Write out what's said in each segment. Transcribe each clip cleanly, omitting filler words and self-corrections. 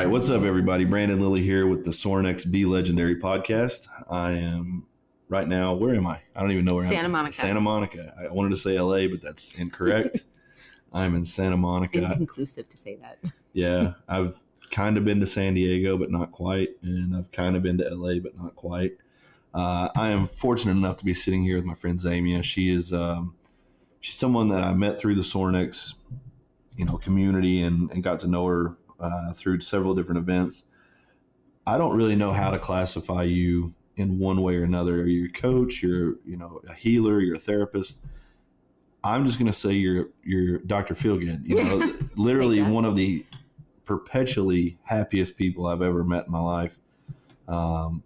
right, what's up, everybody? Brandon Lilly here with the Sornex Be Legendary podcast. I am right now, where am I? I don't even know where Santa Monica. Santa Monica. I wanted to say LA, but that's incorrect. I'm in Santa Monica. Inconclusive to say that. Yeah, I've kind of been to San Diego, but not quite. And I've kind of been to LA, but not quite. I am fortunate enough to be sitting here with my friend Zamia. She is she's someone that I met through the Sornex, community and got to know her through several different events. I don't really know how to classify you in one way or another. You're a coach, you're a healer, you're a therapist. I'm just going to say you're Dr. Feelgood. Literally one of the perpetually happiest people I've ever met in my life. And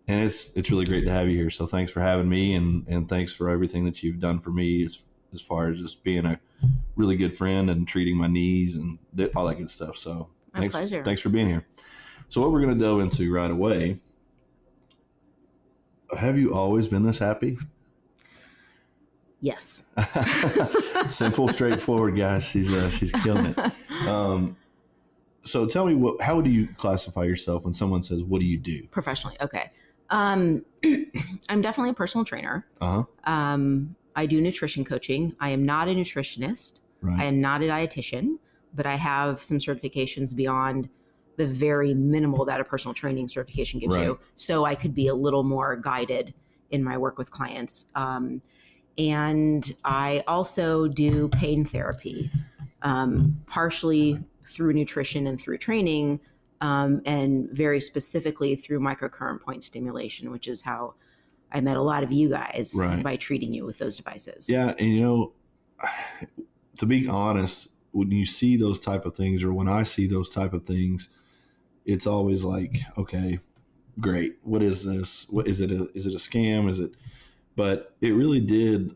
it's really great to have you here. So thanks for having me, and thanks for everything that you've done for me as far as just being a really good friend and treating my knees and all that good stuff. So My pleasure. Thanks for being here. So what we're going to delve into right away. Have you always been this happy? Yes. Simple, straightforward, guys. She's killing it. So tell me, how do you classify yourself when someone says, what do you do? Professionally. Okay. I'm definitely a personal trainer. Uh-huh. I do nutrition coaching. I am not a nutritionist. Right. I am not a dietitian, but I have some certifications beyond the very minimal that a personal training certification gives you. So I could be a little more guided in my work with clients. And I also do pain therapy, partially through nutrition and through training, and very specifically through microcurrent point stimulation, which is how I met a lot of you guys by treating you with those devices. Yeah. And, to be honest, when you see those type of things, or when I see those type of things, it's always like, okay, great. What is this? What is it? Is it a scam? But it really did,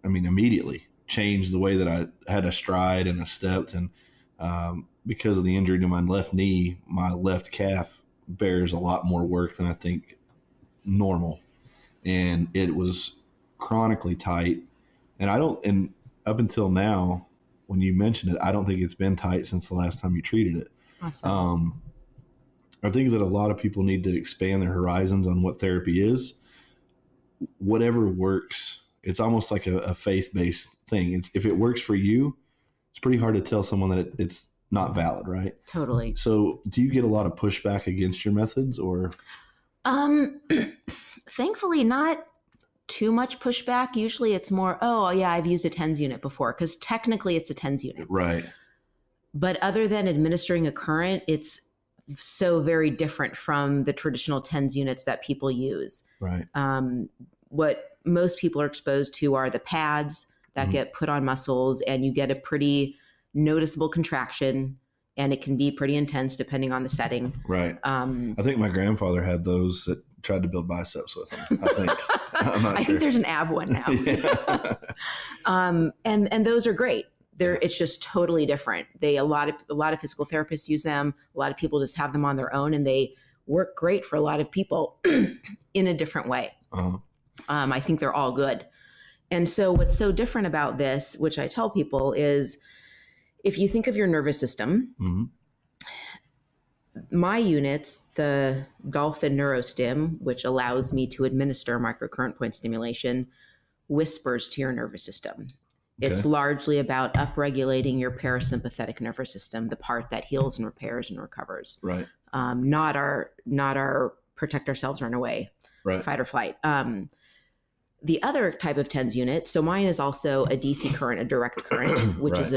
immediately change the way that I had a stride and a stepped. And because of the injury to my left knee, my left calf bears a lot more work than I think normal. And it was chronically tight. And up until now, when you mentioned it, I don't think it's been tight since the last time you treated it. Awesome. I think that a lot of people need to expand their horizons on what therapy is. Whatever works, it's almost like a faith-based thing. If it works for you, it's pretty hard to tell someone that it's not valid, right? Totally. So do you get a lot of pushback against your methods, or? Thankfully, not too much pushback. Usually it's more, oh yeah, I've used a TENS unit before, because technically it's a TENS unit. Right. But other than administering a current, it's so very different from the traditional TENS units that people use. Right. What most people are exposed to are the pads that get put on muscles, and you get a pretty noticeable contraction, and it can be pretty intense depending on the setting. Right. I think my grandfather had those that tried to build biceps with them. I think. I'm not sure. I think there's an ab one now. Yeah. And those are great. It's just totally different. A lot of physical therapists use them. A lot of people just have them on their own, and they work great for a lot of people in a different way. Uh-huh. I think they're all good. And so what's so different about this, which I tell people, is if you think of your nervous system, my units, the Dolphin NeuroStim, which allows me to administer microcurrent point stimulation, whispers to your nervous system. Okay. It's largely about upregulating your parasympathetic nervous system, the part that heals and repairs and recovers. Right. Not our protect ourselves, run away, fight or flight. The other type of TENS unit, so mine is also a DC current, a direct current, which is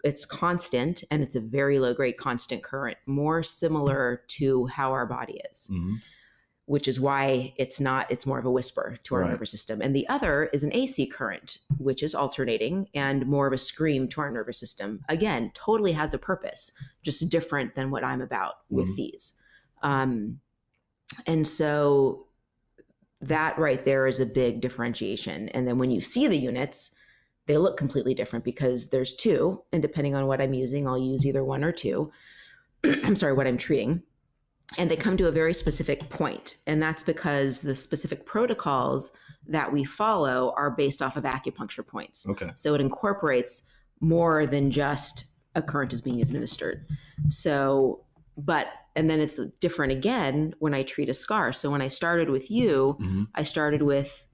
it's constant, and it's a very low grade constant current, more similar to how our body is, which is why it's more of a whisper to our nervous system. And the other is an AC current, which is alternating and more of a scream to our nervous system. Again, totally has a purpose, just different than what I'm about with these. And so that right there is a big differentiation. And then when you see the units, they look completely different because there's two, and depending on what I'm using, I'll use either one or two. I'm sorry, what I'm treating. And they come to a very specific point. And that's because the specific protocols that we follow are based off of acupuncture points. Okay. So it incorporates more than just a current is being administered. So, and then it's different again when I treat a scar. So when I started with you, I started with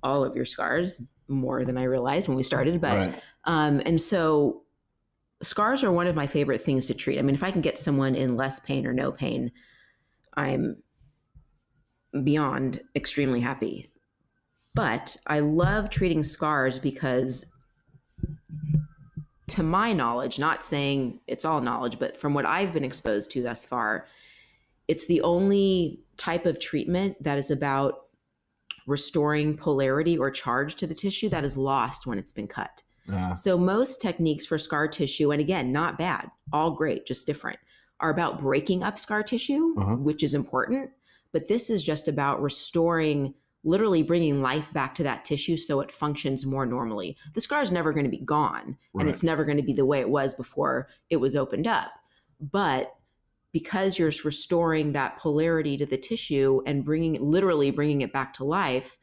all of your scars, more than I realized when we started. But, and so scars are one of my favorite things to treat. I mean, if I can get someone in less pain or no pain, I'm beyond extremely happy. But I love treating scars because, to my knowledge, not saying it's all knowledge, but from what I've been exposed to thus far, it's the only type of treatment that is about restoring polarity or charge to the tissue that is lost when it's been cut. So most techniques for scar tissue, and again, not bad, all great, just different, are about breaking up scar tissue, which is important. But this is just about restoring, literally bringing life back to that tissue so it functions more normally. The scar is never going to be gone, and it's never going to be the way it was before it was opened up. But because you're restoring that polarity to the tissue and literally bringing it back to life,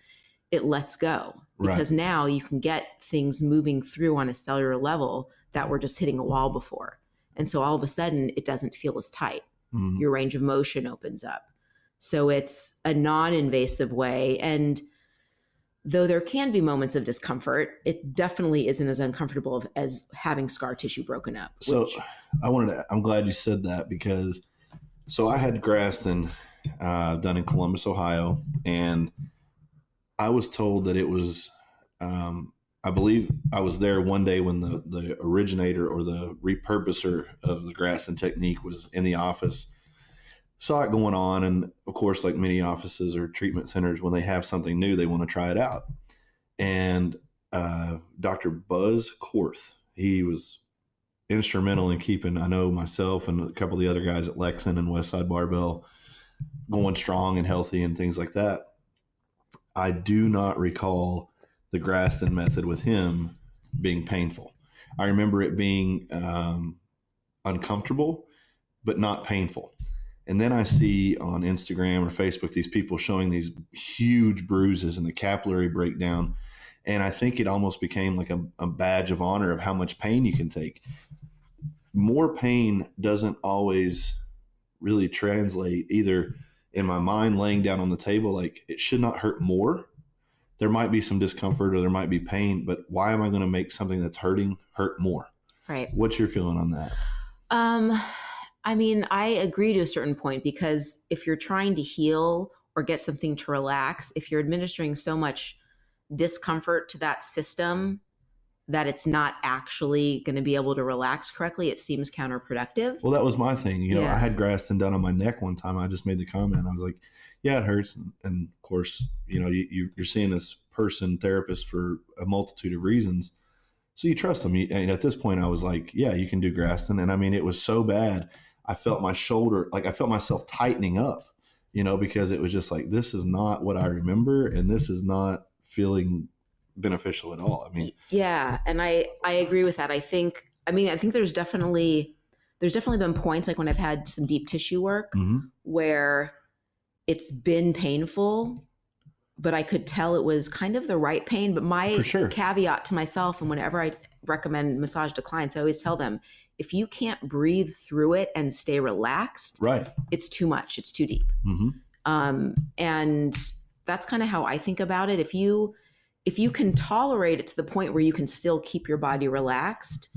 it lets go. Because now you can get things moving through on a cellular level that were just hitting a wall before. And so all of a sudden, it doesn't feel as tight. Your range of motion opens up. So it's a non-invasive way. And though there can be moments of discomfort, it definitely isn't as uncomfortable as having scar tissue broken up. So I'm glad you said that, because I had Graston done in Columbus, Ohio, and I was told that it was, I believe I was there one day when the originator or the repurposer of the Graston technique was in the office, saw it going on. And of course, like many offices or treatment centers, when they have something new, they want to try it out. And Dr. Buzz Korth, he was instrumental in keeping, I know, myself and a couple of the other guys at Lexan and Westside Barbell going strong and healthy and things like that. I do not recall the Graston method with him being painful. I remember it being uncomfortable, but not painful. And then I see on Instagram or Facebook these people showing these huge bruises and the capillary breakdown. And I think it almost became like a badge of honor of how much pain you can take. More pain doesn't always really translate either in my mind laying down on the table. Like, it should not hurt more. There might be some discomfort or there might be pain, but why am I going to make something that's hurting hurt more? Right. What's your feeling on that? I mean, I agree to a certain point, because if you're trying to heal or get something to relax, if you're administering so much discomfort to that system that it's not actually going to be able to relax correctly, it seems counterproductive. Well, that was my thing. I had Graston done on my neck one time. I just made the comment. I was like, yeah, it hurts. And of course, you're seeing this therapist for a multitude of reasons. So you trust them. And at this point I was like, yeah, you can do Graston. And I mean, it was so bad. I felt my shoulder, like I felt myself tightening up, because it was just like, this is not what I remember. And this is not feeling beneficial at all. I mean, yeah. And I agree with that. I think there's definitely been points, like when I've had some deep tissue work where it's been painful, but I could tell it was kind of the right pain. But my caveat to myself, and whenever I recommend massage to clients, I always tell them, if you can't breathe through it and stay relaxed, it's too much. It's too deep. And that's kind of how I think about it. If you can tolerate it to the point where you can still keep your body relaxed,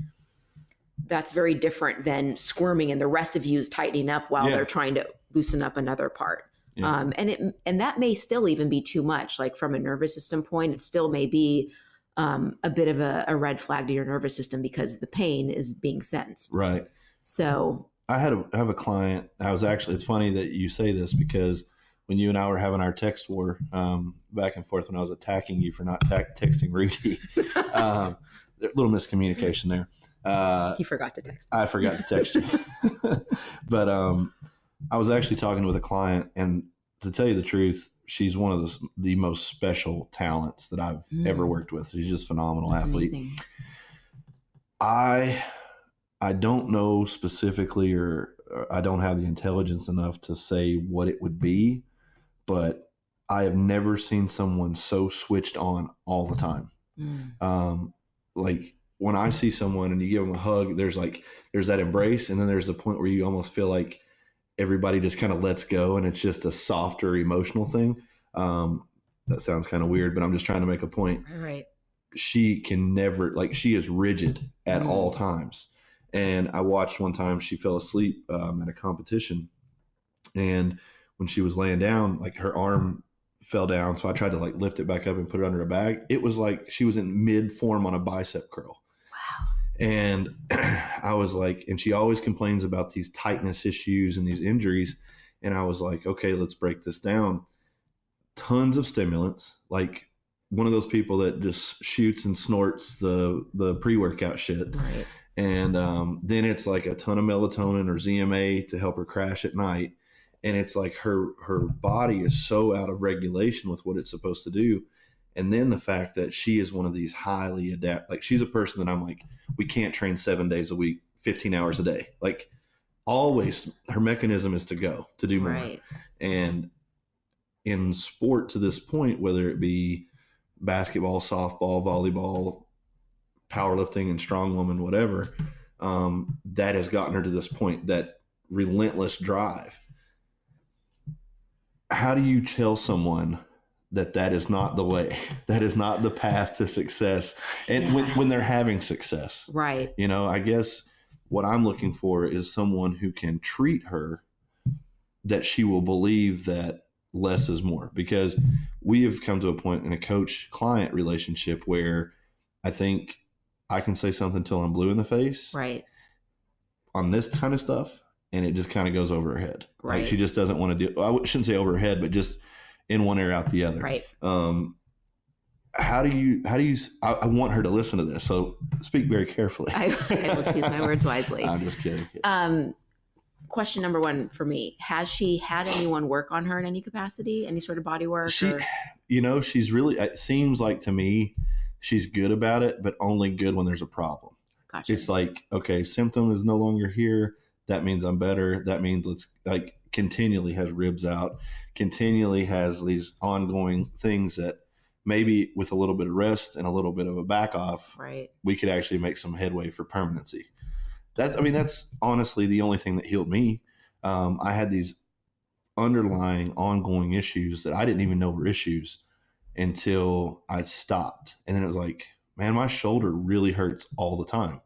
that's very different than squirming and the rest of you is tightening up while they're trying to loosen up another part. Yeah. And that may still even be too much. Like, from a nervous system point, it still may be a bit of a red flag to your nervous system, because the pain is being sensed. Right. So I have a client. It's funny that you say this, because when you and I were having our text war back and forth, when I was attacking you for not texting Rudy, a little miscommunication there. He forgot to text. I forgot to text you. But I was actually talking with a client, and to tell you the truth, she's one of the most special talents that I've ever worked with. She's just a phenomenal athlete. Amazing. I don't know specifically, or I don't have the intelligence enough to say what it would be, but I have never seen someone so switched on all the time. Like, when I see someone and you give them a hug, there's that embrace, and then there's the point where you almost feel like everybody just kind of lets go, and it's just a softer emotional thing. That sounds kind of weird, but I'm just trying to make a point. Right. She can never, like, she is rigid at all times. And I watched one time she fell asleep at a competition, and when she was laying down, like her arm fell down. So I tried to like lift it back up and put it under a bag. It was like she was in mid form on a bicep curl. Wow. And I was like, and she always complains about these tightness issues and these injuries. And I was like, okay, let's break this down. Tons of stimulants, like one of those people that just shoots and snorts the pre-workout shit. Right. And then it's like a ton of melatonin or ZMA to help her crash at night. And it's like her body is so out of regulation with what it's supposed to do. And then the fact that she is one of these highly like she's a person that I'm like, we can't train 7 days a week, 15 hours a day. Like always her mechanism is to do more. Right. And in sport to this point, whether it be basketball, softball, volleyball, powerlifting and strongwoman, whatever, that has gotten her to this point, that relentless drive. How do you tell someone that is not the way, that is not the path to success, and when they're having success? Right. You know, I guess what I'm looking for is someone who can treat her that she will believe that less is more, because we have come to a point in a coach-client relationship where I think I can say something till I'm blue in the face. Right. On this kind of stuff, and it just kind of goes over her head. Right. Like she just doesn't want to do. I shouldn't say over her head, but just in one ear out the other. Right. How do you? I want her to listen to this, so speak very carefully. I will choose my words wisely. I'm just kidding. Question number one for me: has she had anyone work on her in any capacity, any sort of body work? She's really. It seems like to me, she's good about it, but only good when there's a problem. Gotcha. It's like, okay, symptom is no longer here. That means I'm better. That means let's like continually has ribs out, continually has these ongoing things that maybe with a little bit of rest and a little bit of a back off, right, we could actually make some headway for permanency. That's honestly the only thing that healed me. I had these underlying ongoing issues that I didn't even know were issues until I stopped. And then it was like, man, my shoulder really hurts all the time.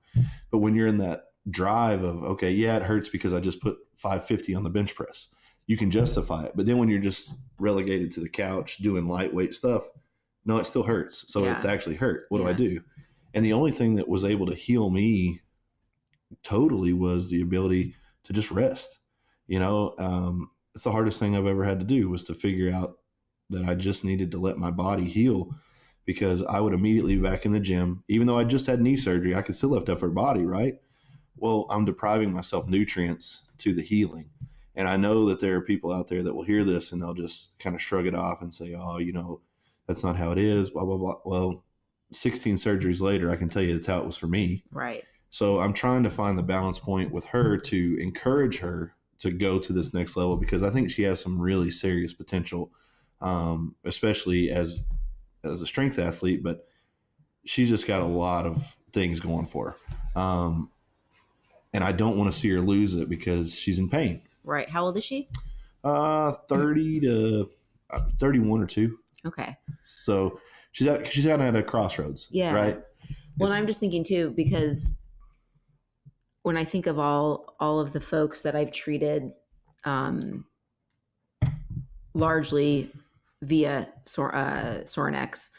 But when you're in that drive of, okay, yeah, it hurts because I just put 550 on the bench press, you can justify it. But then when you're just relegated to the couch doing lightweight stuff, no, it still hurts. So it's actually hurt. What do I do? And the only thing that was able to heal me totally was the ability to just rest. It's the hardest thing I've ever had to do, was to figure out that I just needed to let my body heal, because I would immediately be back in the gym. Even though I just had knee surgery, I could still lift upper body, right? Well, I'm depriving myself nutrients to the healing. And I know that there are people out there that will hear this and they'll just kind of shrug it off and say, oh, that's not how it is, blah, blah, blah. Well, 16 surgeries later, I can tell you that's how it was for me. Right. So I'm trying to find the balance point with her to encourage her to go to this next level, because I think she has some really serious potential, especially as a strength athlete, but she's just got a lot of things going for her. And I don't want to see her lose it because she's in pain. Right. How old is she? 30 to 31 or 2. Okay. So she's kind of at a crossroads. Yeah. Right. Well, I'm just thinking too, because when I think of all of the folks that I've treated, largely via Sorinex,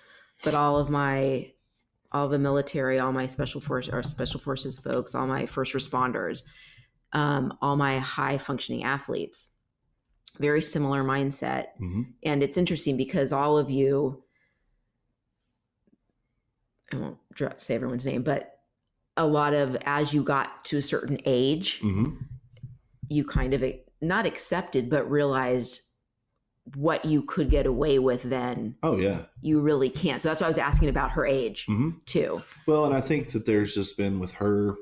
but all the military, all my special forces folks, all my first responders, all my high functioning athletes, very similar mindset. Mm-hmm. And it's interesting because all of you, I won't say everyone's name, but a lot of, as you got to a certain age, mm-hmm. you kind of not accepted, but realized what you could get away with then. Oh yeah. You really can't. So that's why I was asking about her age too. Well, and I think that there's just been with her,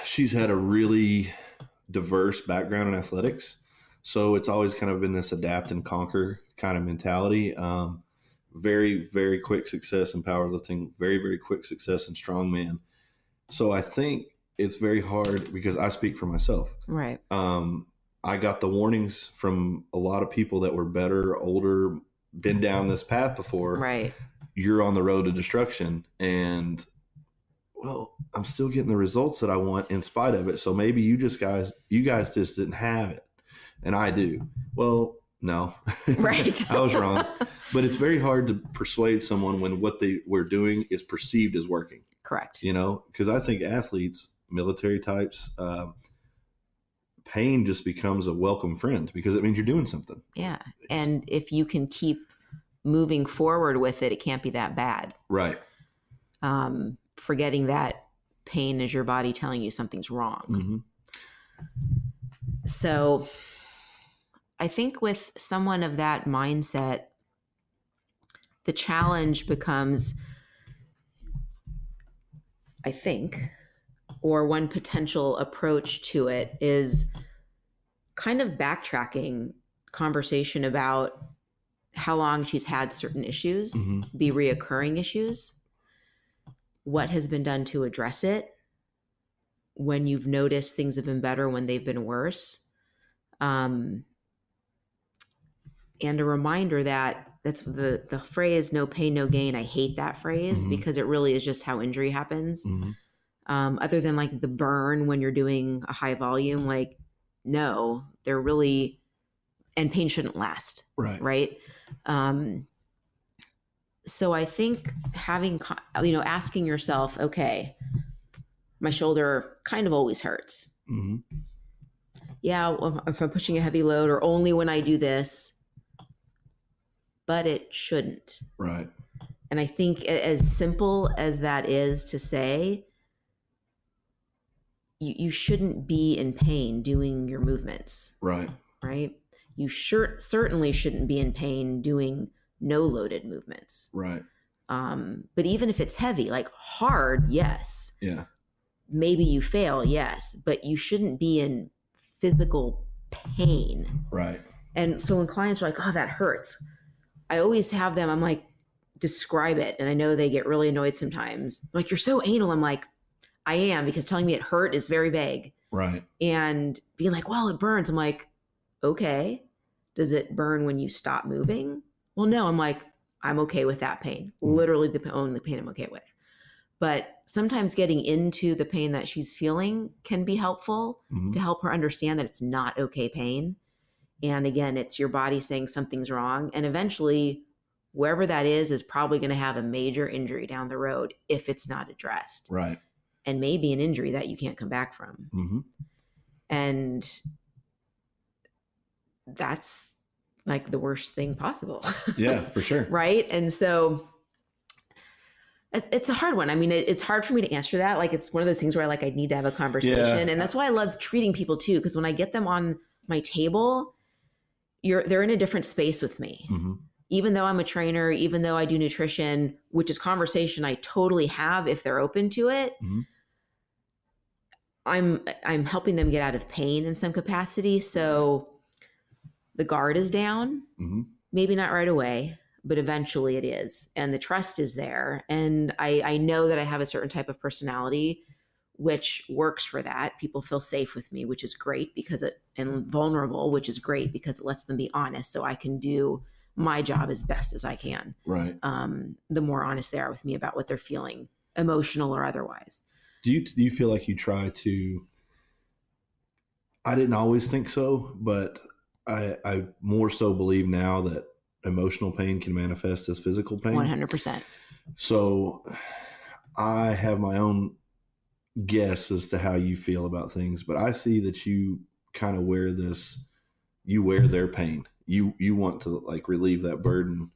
she's had a really diverse background in athletics. So it's always kind of been this adapt and conquer kind of mentality. very, very quick success in powerlifting, very, very quick success in strongman. So I think it's very hard because I speak for myself. Right. I got the warnings from a lot of people that were better, older, been down this path before. Right. You're on the road to destruction. And well, I'm still getting the results that I want in spite of it. So maybe you guys just didn't have it. And I do. Well, no. Right. I was wrong. But it's very hard to persuade someone when what they were doing is perceived as working. Correct. Because I think athletes, military types, pain just becomes a welcome friend because it means you're doing something. Yeah. And if you can keep moving forward with it, it can't be that bad. Right. Forgetting that pain is your body telling you something's wrong. Mm-hmm. So I think with someone of that mindset, the challenge becomes, I think, or one potential approach to it is kind of backtracking conversation about how long she's had certain issues, be reoccurring issues, what has been done to address it, when you've noticed things have been better, when they've been worse. And a reminder that that's the phrase, no pain, no gain. I hate that phrase because it really is just how injury happens. Other than like the burn when you're doing a high volume, like, no, they're really, and pain shouldn't last. Right. So I think asking yourself, okay, my shoulder kind of always hurts. Yeah, if I'm pushing a heavy load or only when I do this, but it shouldn't. Right. And I think as simple as that is to say, you shouldn't be in pain doing your movements. Right. Right. You certainly shouldn't be in pain doing no loaded movements. Right. But even if it's heavy, like hard, yes. Yeah. Maybe you fail, yes, but you shouldn't be in physical pain. Right. And so when clients are like, oh, that hurts, I always have them, I'm like, describe it. And I know they get really annoyed sometimes. Like, you're so anal. I'm like, I am, because telling me it hurt is very vague. Right. And being like, well, it burns. I'm like, okay. Does it burn when you stop moving? Well, no. I'm like, I'm okay with that pain. Literally the only pain I'm okay with. But sometimes getting into the pain that she's feeling can be helpful to help her understand that it's not okay pain. And again, it's your body saying something's wrong. And eventually, wherever that is probably going to have a major injury down the road if it's not addressed. Right. And maybe an injury that you can't come back from. And that's like the worst thing possible. Yeah, for sure. Right. And so it's a hard one. I mean, it's hard for me to answer that. Like, it's one of those things where I need to have a conversation. Yeah. And that's why I love treating people too. Because when I get them on my table, they're in a different space with me. Even though I'm a trainer, even though I do nutrition, which is conversation I totally have if they're open to it. I'm helping them get out of pain in some capacity. So the guard is down, maybe not right away, but eventually it is. And the trust is there. And I know that I have a certain type of personality which works for that. People feel safe with me, which is great and vulnerable, which is great because it lets them be honest. So I can do my job as best as I can. Right. The more honest they are with me about what they're feeling, emotional or otherwise. Do you feel like you try to, I didn't always think so, but I more so believe now that emotional pain can manifest as physical pain. 100%. So I have my own guess as to how you feel about things, but I see that you kind of wear their pain. You want to like relieve that burden,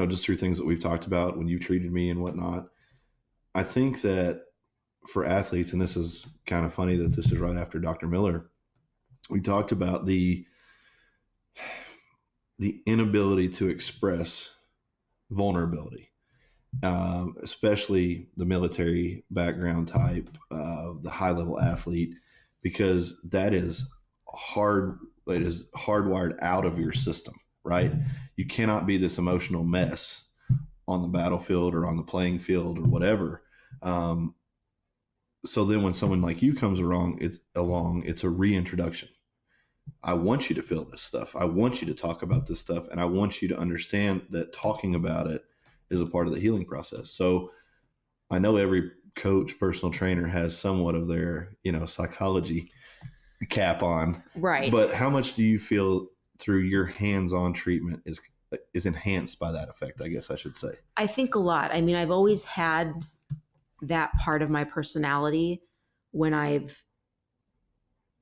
just through things that we've talked about when you treated me and whatnot. I think that for athletes, and this is kind of funny that this is right after Dr. Miller, we talked about the inability to express vulnerability, especially the military background type, the high level athlete, because that is hard. It is hardwired out of your system, right? You cannot be this emotional mess on the battlefield or on the playing field or whatever. So then when someone like you comes along, it's a reintroduction. I want you to feel this stuff. I want you to talk about this stuff. And I want you to understand that talking about it is a part of the healing process. So I know every coach, personal trainer has somewhat of their, psychology cap on. Right. But how much do you feel through your hands-on treatment is enhanced by that effect, I guess I should say? I think a lot. I mean, I've always had that part of my personality when I've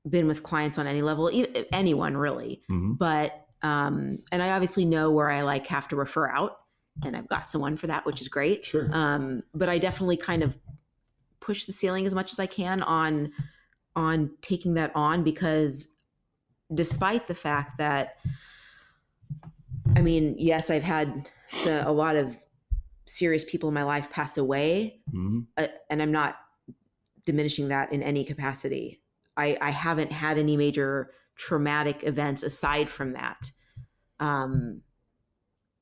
been with clients on any level, anyone really. Mm-hmm. But, and I obviously know where I have to refer out, and I've got someone for that, which is great. Sure. But I definitely kind of push the ceiling as much as I can on taking that on, because despite the fact that, I mean, yes, I've had a lot of serious people in my life pass away, mm-hmm. And I'm not diminishing that in any capacity. I haven't had any major traumatic events aside from that.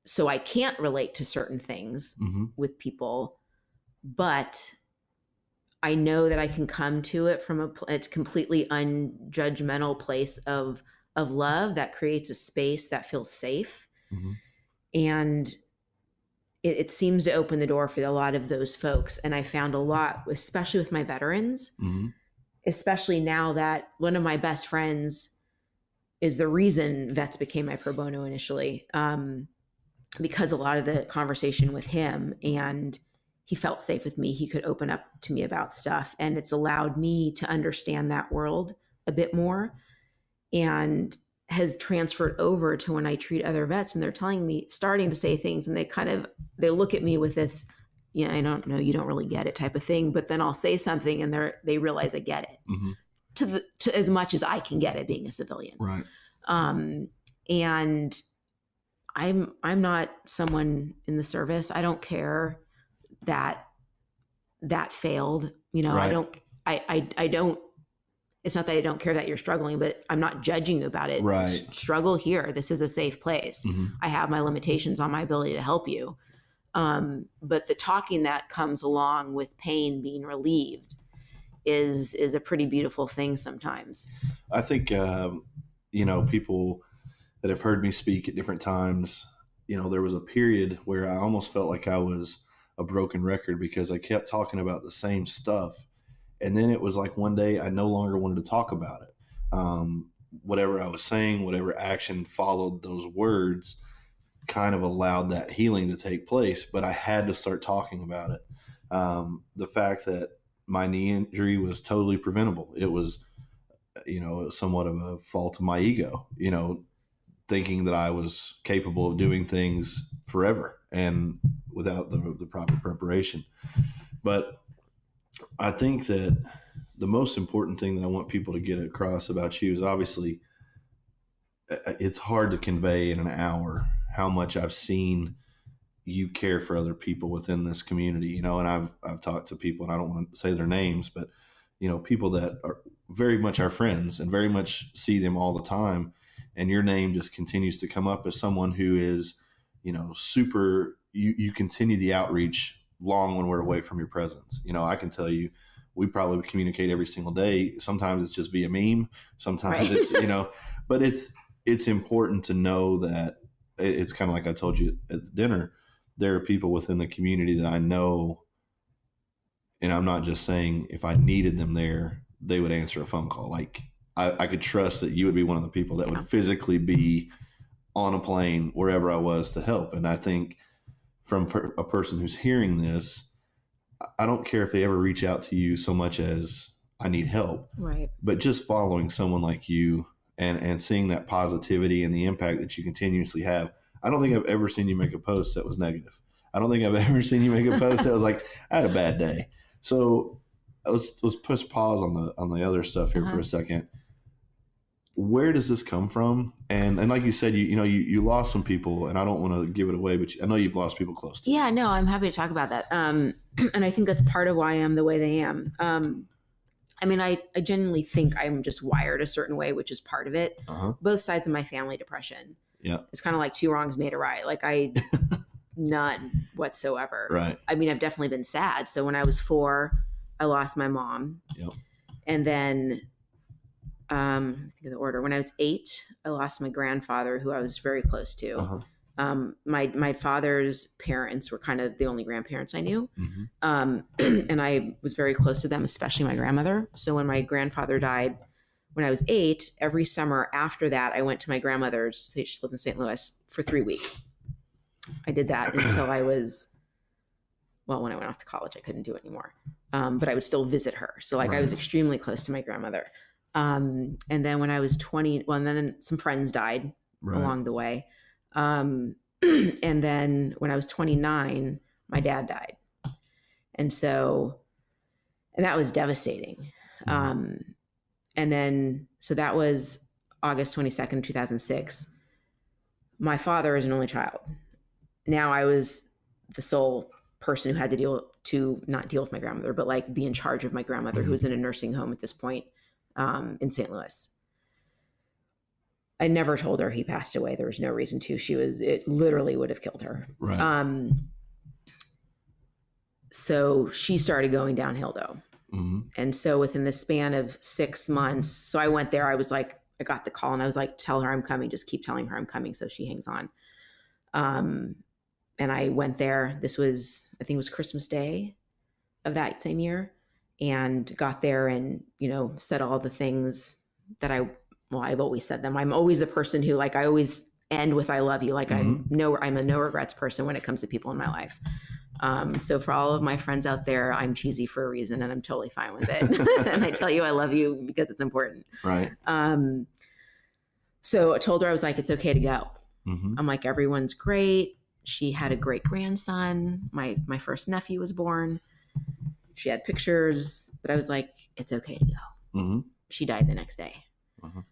So I can't relate to certain things mm-hmm. with people, but I know that I can come to it from a completely unjudgmental place of love that creates a space that feels safe. Mm-hmm. And it seems to open the door for a lot of those folks. And I found a lot, especially with my veterans, mm-hmm. especially now that one of my best friends is the reason vets became my pro bono initially, because a lot of the conversation with him, and he felt safe with me. He could open up to me about stuff, and it's allowed me to understand that world a bit more, and has transferred over to when I treat other vets, and they're telling me, starting to say things, and they look at me with this, I don't know, you don't really get it type of thing. But then I'll say something and they realize I get it, mm-hmm. to as much as I can get it being a civilian. Right. And I'm not someone in the service. I don't care that failed, Right. I don't, it's not that I don't care that you're struggling, but I'm not judging you about it. Right. Struggle here. This is a safe place. Mm-hmm. I have my limitations on my ability to help you. But the talking that comes along with pain being relieved is a pretty beautiful thing sometimes. I think, people that have heard me speak at different times, there was a period where I almost felt like I was a broken record because I kept talking about the same stuff. And then it was like one day I no longer wanted to talk about it. Whatever I was saying, whatever action followed those words kind of allowed that healing to take place, but I had to start talking about it. The fact that my knee injury was totally preventable. It was, somewhat of a fault of my ego, thinking that I was capable of doing things forever and without the proper preparation. But I think that the most important thing that I want people to get across about you is, obviously it's hard to convey in an hour how much I've seen you care for other people within this community, and I've talked to people, and I don't want to say their names, but people that are very much our friends and very much see them all the time. And your name just continues to come up as someone who is, super, you continue the outreach long when we're away from your presence. I can tell you, we probably communicate every single day. Sometimes it's just via meme. Sometimes right. It's, but it's important to know that it's kind of like I told you at dinner, there are people within the community that I know, and I'm not just saying if I needed them there, they would answer a phone call. Like I could trust that you would be one of the people that would physically be on a plane wherever I was to help. And I think from a person who's hearing this, I don't care if they ever reach out to you so much as I need help, right? But just following someone like you and seeing that positivity and the impact that you continuously have. I don't think I've ever seen you make a post that was negative. I don't think I've ever seen you make a post that was like, I had a bad day. So let's push pause on the other stuff here for a second. Where does this come from? And like you said, you lost some people, and I don't want to give it away, but I know you've lost people close to you. Yeah, no, I'm happy to talk about that. And I think that's part of why I am the way I am. I mean, I genuinely think I'm just wired a certain way, which is part of it. Uh-huh. Both sides of my family, depression. Yeah. It's kind of like two wrongs made a right. Like none whatsoever. Right. I mean, I've definitely been sad. So when I was 4, I lost my mom. Yep. And then, I think of the order. When I was 8, I lost my grandfather, who I was very close to. Uh-huh. My father's parents were kind of the only grandparents I knew. And I was very close to them, especially my grandmother. So when my grandfather died, when I was 8, every summer after that, I went to my grandmother's. She lived in St. Louis for 3 weeks. I did that until I was, well, when I went off to college, I couldn't do it anymore. But I would still visit her. So like I was extremely close to my grandmother. And then when I was 20, well, and then some friends died along the way. And then when I was 29, my dad died. And that was devastating. And then, so that was August 22nd, 2006. My father is an only child. Now I was the sole person who had to not deal with my grandmother, but like be in charge of my grandmother, who was in a nursing home at this point, in St. Louis. I never told her he passed away. There was no reason to. It literally would have killed her. Right. So she started going downhill though. And so within the span of 6 months, so I went there, I was like, I got the call and I was like, tell her I'm coming. Just keep telling her I'm coming. So she hangs on. And I went there. This was, I think it was Christmas Day of that same year, and got there and, said all the things that I've always said them. I'm always a person who, like, I always end with, I love you. Like I'm a no regrets person when it comes to people in my life. So for all of my friends out there, I'm cheesy for a reason and I'm totally fine with it. And I tell you, I love you because it's important. Right. So I told her, I was like, it's okay to go. I'm like, everyone's great. She had a great grandson. My first nephew was born. She had pictures, but I was like, it's okay to go. She died the next day.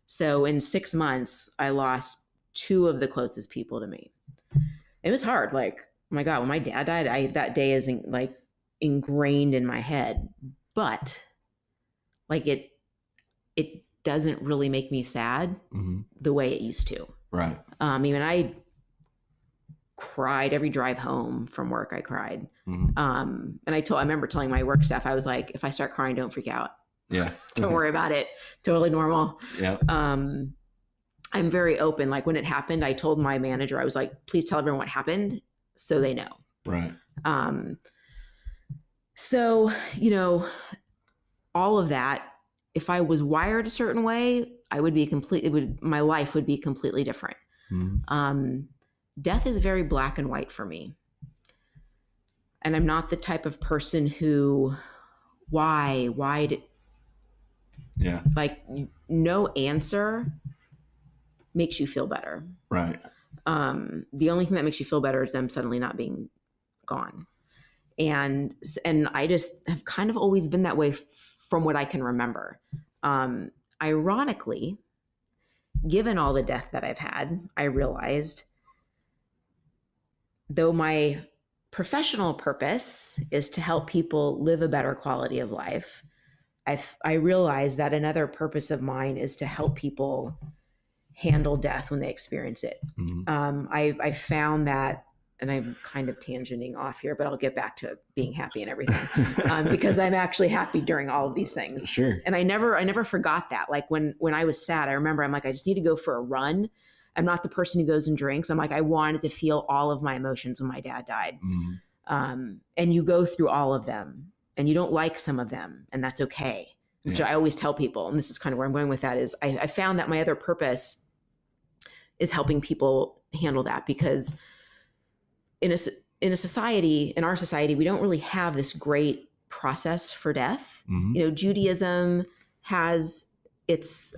So in 6 months, I lost 2 of the closest people to me. It was hard. Like, oh my God, when my dad died, that day is like ingrained in my head, but like it doesn't really make me sad the way it used to. Right. Even I cried every drive home from work. I cried. And I remember telling my work staff, I was like, if I start crying, don't freak out. Yeah. Don't worry about it. Totally normal. Yeah. I'm very open. Like when it happened, I told my manager, I was like, please tell everyone what happened so they know. Right. So, all of that, if I was wired a certain way, my life would be completely different. Death is very black and white for me. And I'm not the type of person who, why did, like no answer makes you feel better. Right. The only thing that makes you feel better is them suddenly not being gone. And I just have kind of always been that way from what I can remember. Ironically, given all the death that I've had, I realized, though my professional purpose is to help people live a better quality of life, I realized that another purpose of mine is to help people handle death when they experience it. I found that, and I'm kind of tangenting off here, but I'll get back to being happy and everything, because I'm actually happy during all of these things. Sure. And I never forgot that. Like when I was sad, I remember I'm like, I just need to go for a run. I'm not the person who goes and drinks. I'm like, I wanted to feel all of my emotions when my dad died. And you go through all of them and you don't like some of them, and that's okay. Which I always tell people, and this is kind of where I'm going with that, is I found that my other purpose is helping people handle that, because in our society, we don't really have this great process for death. Judaism has its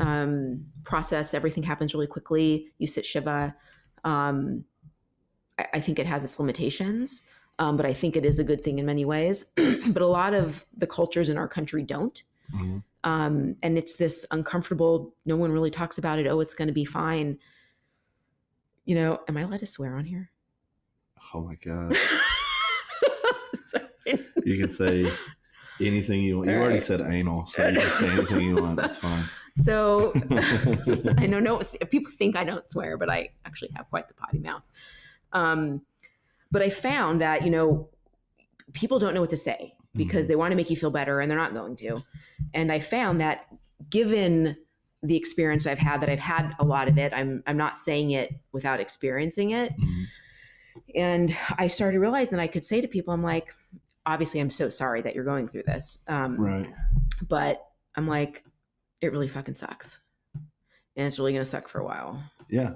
process. Everything happens really quickly. You sit Shiva. I think it has its limitations, but I think it is a good thing in many ways. But a lot of the cultures in our country don't. And it's this uncomfortable, no one really talks about it. Oh, it's going to be fine. Am I allowed to swear on here? Oh my God. You can say anything you want. You already said anal, so you can say anything you want. That's fine. So I know people think I don't swear, but I actually have quite the potty mouth. But I found that, people don't know what to say because they want to make you feel better and they're not going to. And I found that given the experience I've had a lot of it, I'm not saying it without experiencing it. And I started realizing that I could say to people, I'm like, obviously I'm so sorry that you're going through this. Right. But I'm like, it really fucking sucks. And it's really going to suck for a while. Yeah.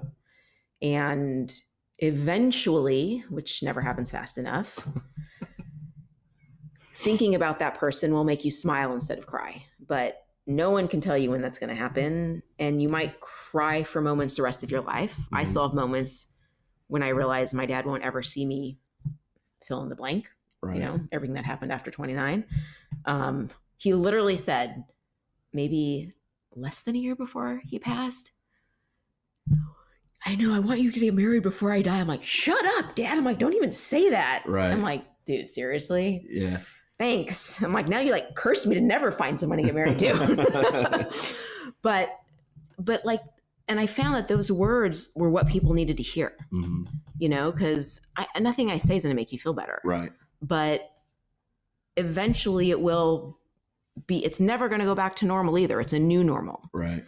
And eventually, which never happens fast enough, thinking about that person will make you smile instead of cry. But no one can tell you when that's going to happen. And you might cry for moments the rest of your life. I still have moments when I realize my dad won't ever see me fill in the blank. Right. Everything that happened after 29. He literally said, maybe less than a year before he passed, I know, I want you to get married before I die. I'm like, shut up, Dad. I'm like, don't even say that. Right. I'm like, dude, seriously? Yeah. Thanks. I'm like, now you like cursed me to never find someone to get married to. but like, and I found that those words were what people needed to hear, because nothing I say is going to make you feel better. Right. But eventually it will be, it's never going to go back to normal either. It's a new normal. Right.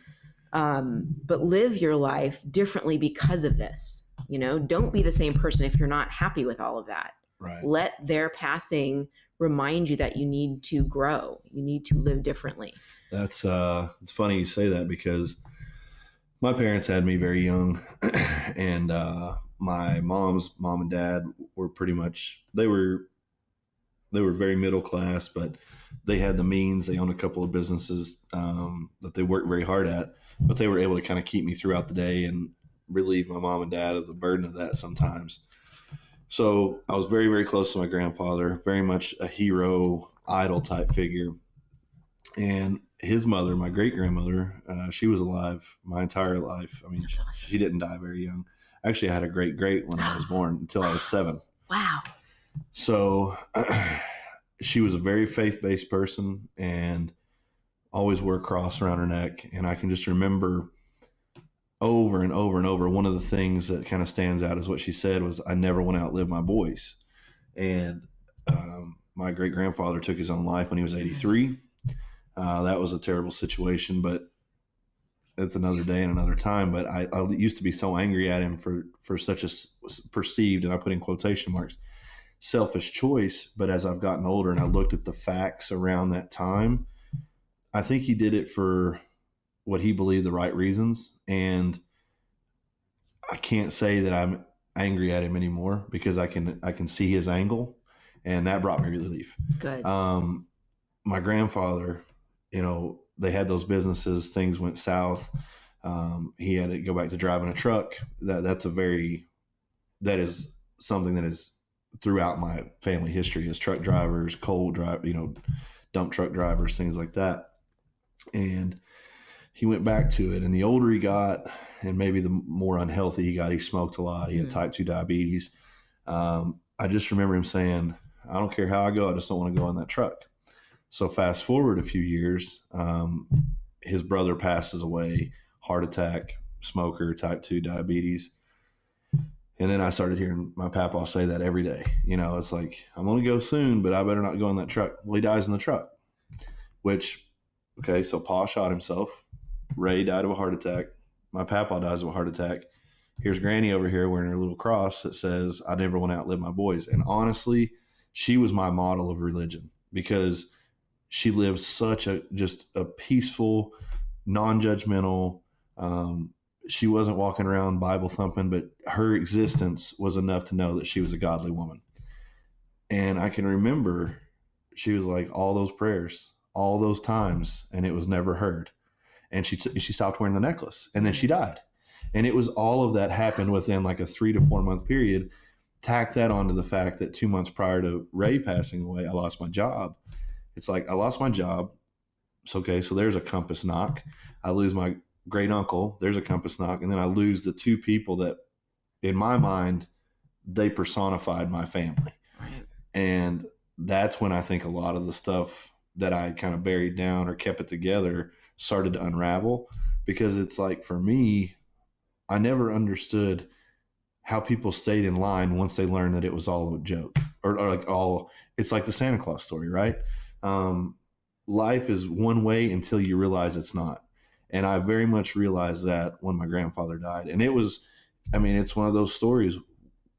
But live your life differently because of this. Don't be the same person if you're not happy with all of that. Right. Let their passing remind you that you need to grow. You need to live differently. That's it's funny you say that because my parents had me very young, and my mom's mom and dad were pretty much, they were very middle class, but they had the means. They owned a couple of businesses that they worked very hard at, but they were able to kind of keep me throughout the day and relieve my mom and dad of the burden of that sometimes. So I was very, very close to my grandfather, very much a hero, idol type figure. And his mother, my great-grandmother, she was alive my entire life. I mean, she didn't die very young. Actually, I had a great-great when I was born until I was 7. Wow. So she was a very faith-based person and always wore a cross around her neck. And I can just remember over and over and over, one of the things that kind of stands out is what she said was, I never want to outlive my boys. And my great-grandfather took his own life when he was 83. That was a terrible situation, but it's another day and another time. But I used to be so angry at him for such a perceived, and I put in quotation marks, selfish choice. But as I've gotten older and I looked at the facts around that time, I think he did it for what he believed the right reasons. And I can't say that I'm angry at him anymore because I can see his angle, and that brought me relief. Good. My grandfather, they had those businesses, things went south. He had to go back to driving a truck. That is something that is throughout my family history, as truck drivers, coal drive, dump truck drivers, things like that. And he went back to it. And the older he got, and maybe the more unhealthy he got, he smoked a lot. He had type 2 diabetes. I just remember him saying, I don't care how I go, I just don't want to go in that truck. So fast forward a few years, his brother passes away, heart attack, smoker, type 2 diabetes. And then I started hearing my papa say that every day. It's like, I'm going to go soon, but I better not go in that truck. Well, he dies in the truck, which, okay, so Pa shot himself. Ray died of a heart attack. My papa dies of a heart attack. Here's Granny over here wearing her little cross that says, I never want to outlive my boys. And honestly, she was my model of religion because she lived such just a peaceful, non-judgmental. She wasn't walking around Bible thumping, but her existence was enough to know that she was a godly woman. And I can remember she was like, all those prayers, all those times, and it was never heard. And she stopped wearing the necklace, and then she died. And it was all of that happened within like a 3 to 4 month period. Tack that onto the fact that 2 months prior to Ray passing away, I lost my job. It's like, I lost my job. It's okay. So there's a compass knock. I lose my great uncle. There's a compass knock. And then I lose the 2 people that in my mind, they personified my family. Right. And that's when I think a lot of the stuff that I kind of buried down or kept it together started to unravel, because it's like, for me, I never understood how people stayed in line once they learned that it was all a joke, or like it's like the Santa Claus story, right? Life is one way until you realize it's not. And I very much realized that when my grandfather died. And it was, I mean, it's one of those stories.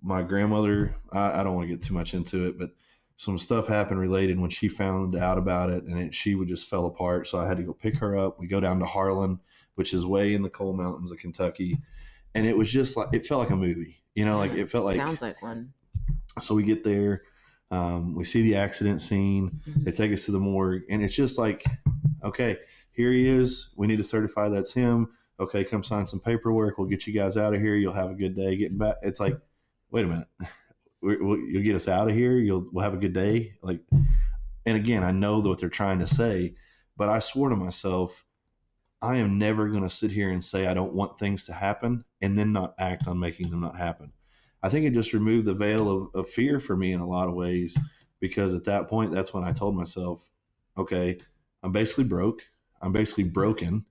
My grandmother, I don't want to get too much into it, but some stuff happened related when she found out about it, and she would just fell apart. So I had to go pick her up. We go down to Harlan, which is way in the coal mountains of Kentucky. And it was just like, it felt like a movie, like it felt like. Sounds like one. So we get there, we see the accident scene. Mm-hmm. They take us to the morgue, and it's just like, okay, here he is. We need to certify that's him. Okay, come sign some paperwork. We'll get you guys out of here. You'll have a good day getting back. It's like, wait a minute, you'll get us out of here. We'll have a good day. Like, and again, I know what they're trying to say, but I swore to myself, I am never going to sit here and say I don't want things to happen and then not act on making them not happen. I think it just removed the veil of fear for me in a lot of ways, because at that point, that's when I told myself, okay, I'm basically broke. I'm basically broken.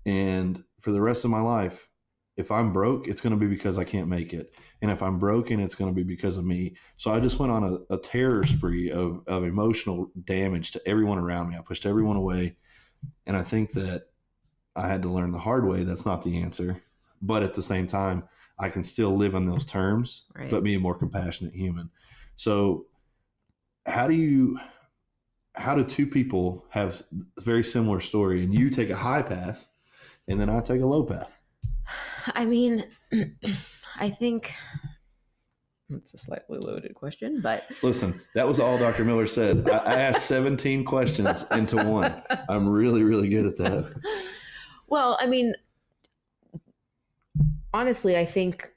And for the rest of my life, if I'm broke, it's going to be because I can't make it. And if I'm broken, it's going to be because of me. So I just went on a terror spree of emotional damage to everyone around me. I pushed everyone away. And I think that I had to learn the hard way. That's not the answer. But at the same time, I can still live on those terms, right, but be a more compassionate human. So how do two people have a very similar story, and you take a high path and then I take a low path? I mean, I think it's a slightly loaded question, but listen, that was all Dr. Miller said. I asked 17 questions into one. I'm really, really good at that. Well, I mean, honestly, I think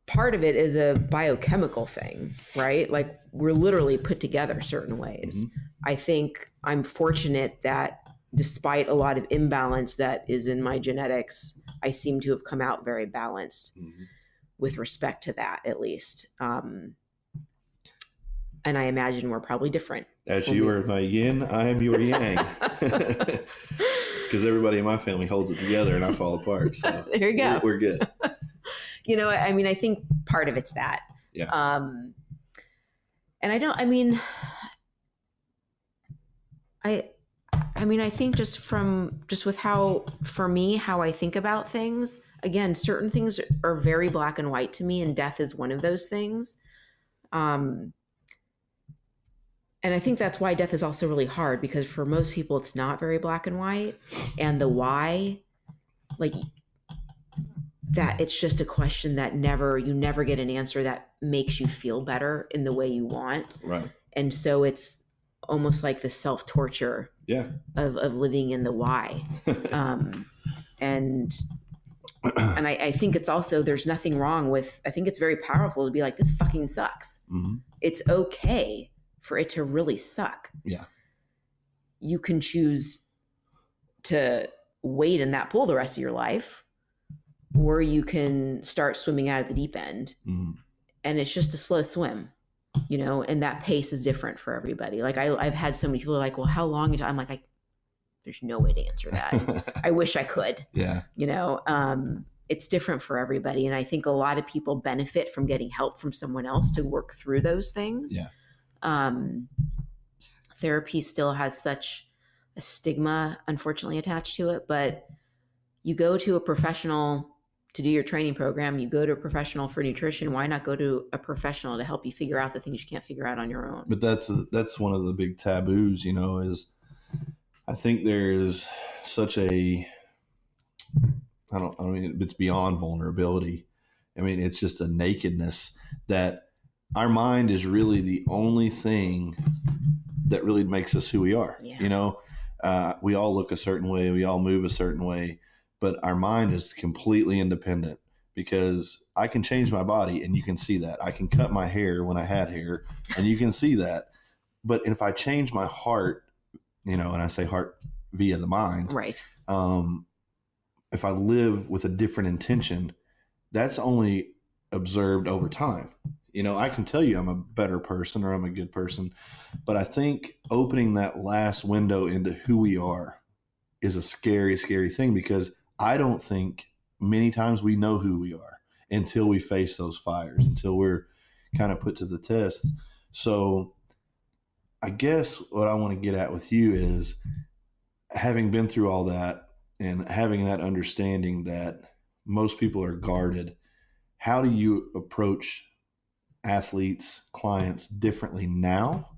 part of it is a biochemical thing, right? Like, we're literally put together certain ways. Mm-hmm. I think I'm fortunate that despite a lot of imbalance that is in my genetics, I seem to have come out very balanced, mm-hmm, with respect to that, at least. And I imagine we're probably different. As you are my yin, I am your yang. Because everybody in my family holds it together and I fall apart. So there you go. We're good. I mean, I think part of it's that. Yeah. And I think just with how I think about things, again, certain things are very black and white to me, and death is one of those things. And I think that's why death is also really hard, because for most people, it's not very black and white. And the why, like, that it's just a question that you never get an answer that makes you feel better in the way you want. Right. And so it's almost like the self-torture, yeah, of living in the why. And I think it's also, there's nothing wrong with, I think it's very powerful to be like, this fucking sucks. Mm-hmm. It's okay for it to really suck. Yeah. You can choose to wade in that pool the rest of your life, or you can start swimming out of the deep end. Mm-hmm. And it's just a slow swim, and that pace is different for everybody. Like I've had so many people like, well, how long? I'm like, there's no way to answer that. I wish I could. Yeah. It's different for everybody. And I think a lot of people benefit from getting help from someone else to work through those things. Yeah. Therapy still has such a stigma, unfortunately, attached to it, but you go to a professional to do your training program, you go to a professional for nutrition. Why not go to a professional to help you figure out the things you can't figure out on your own? But that's one of the big taboos, is I think there is such a, it's beyond vulnerability. I mean, it's just a nakedness that our mind is really the only thing that really makes us who we are. Yeah. We all look a certain way. We all move a certain way, but our mind is completely independent, because I can change my body and you can see that. I can cut my hair when I had hair and you can see that. But if I change my heart, and I say heart via the mind, right? If I live with a different intention, that's only observed over time. I can tell you I'm a better person or I'm a good person, but I think opening that last window into who we are is a scary, scary thing, because I don't think many times we know who we are until we face those fires, until we're kind of put to the test. So I guess what I want to get at with you is, having been through all that and having that understanding that most people are guarded, how do you approach athletes, clients differently now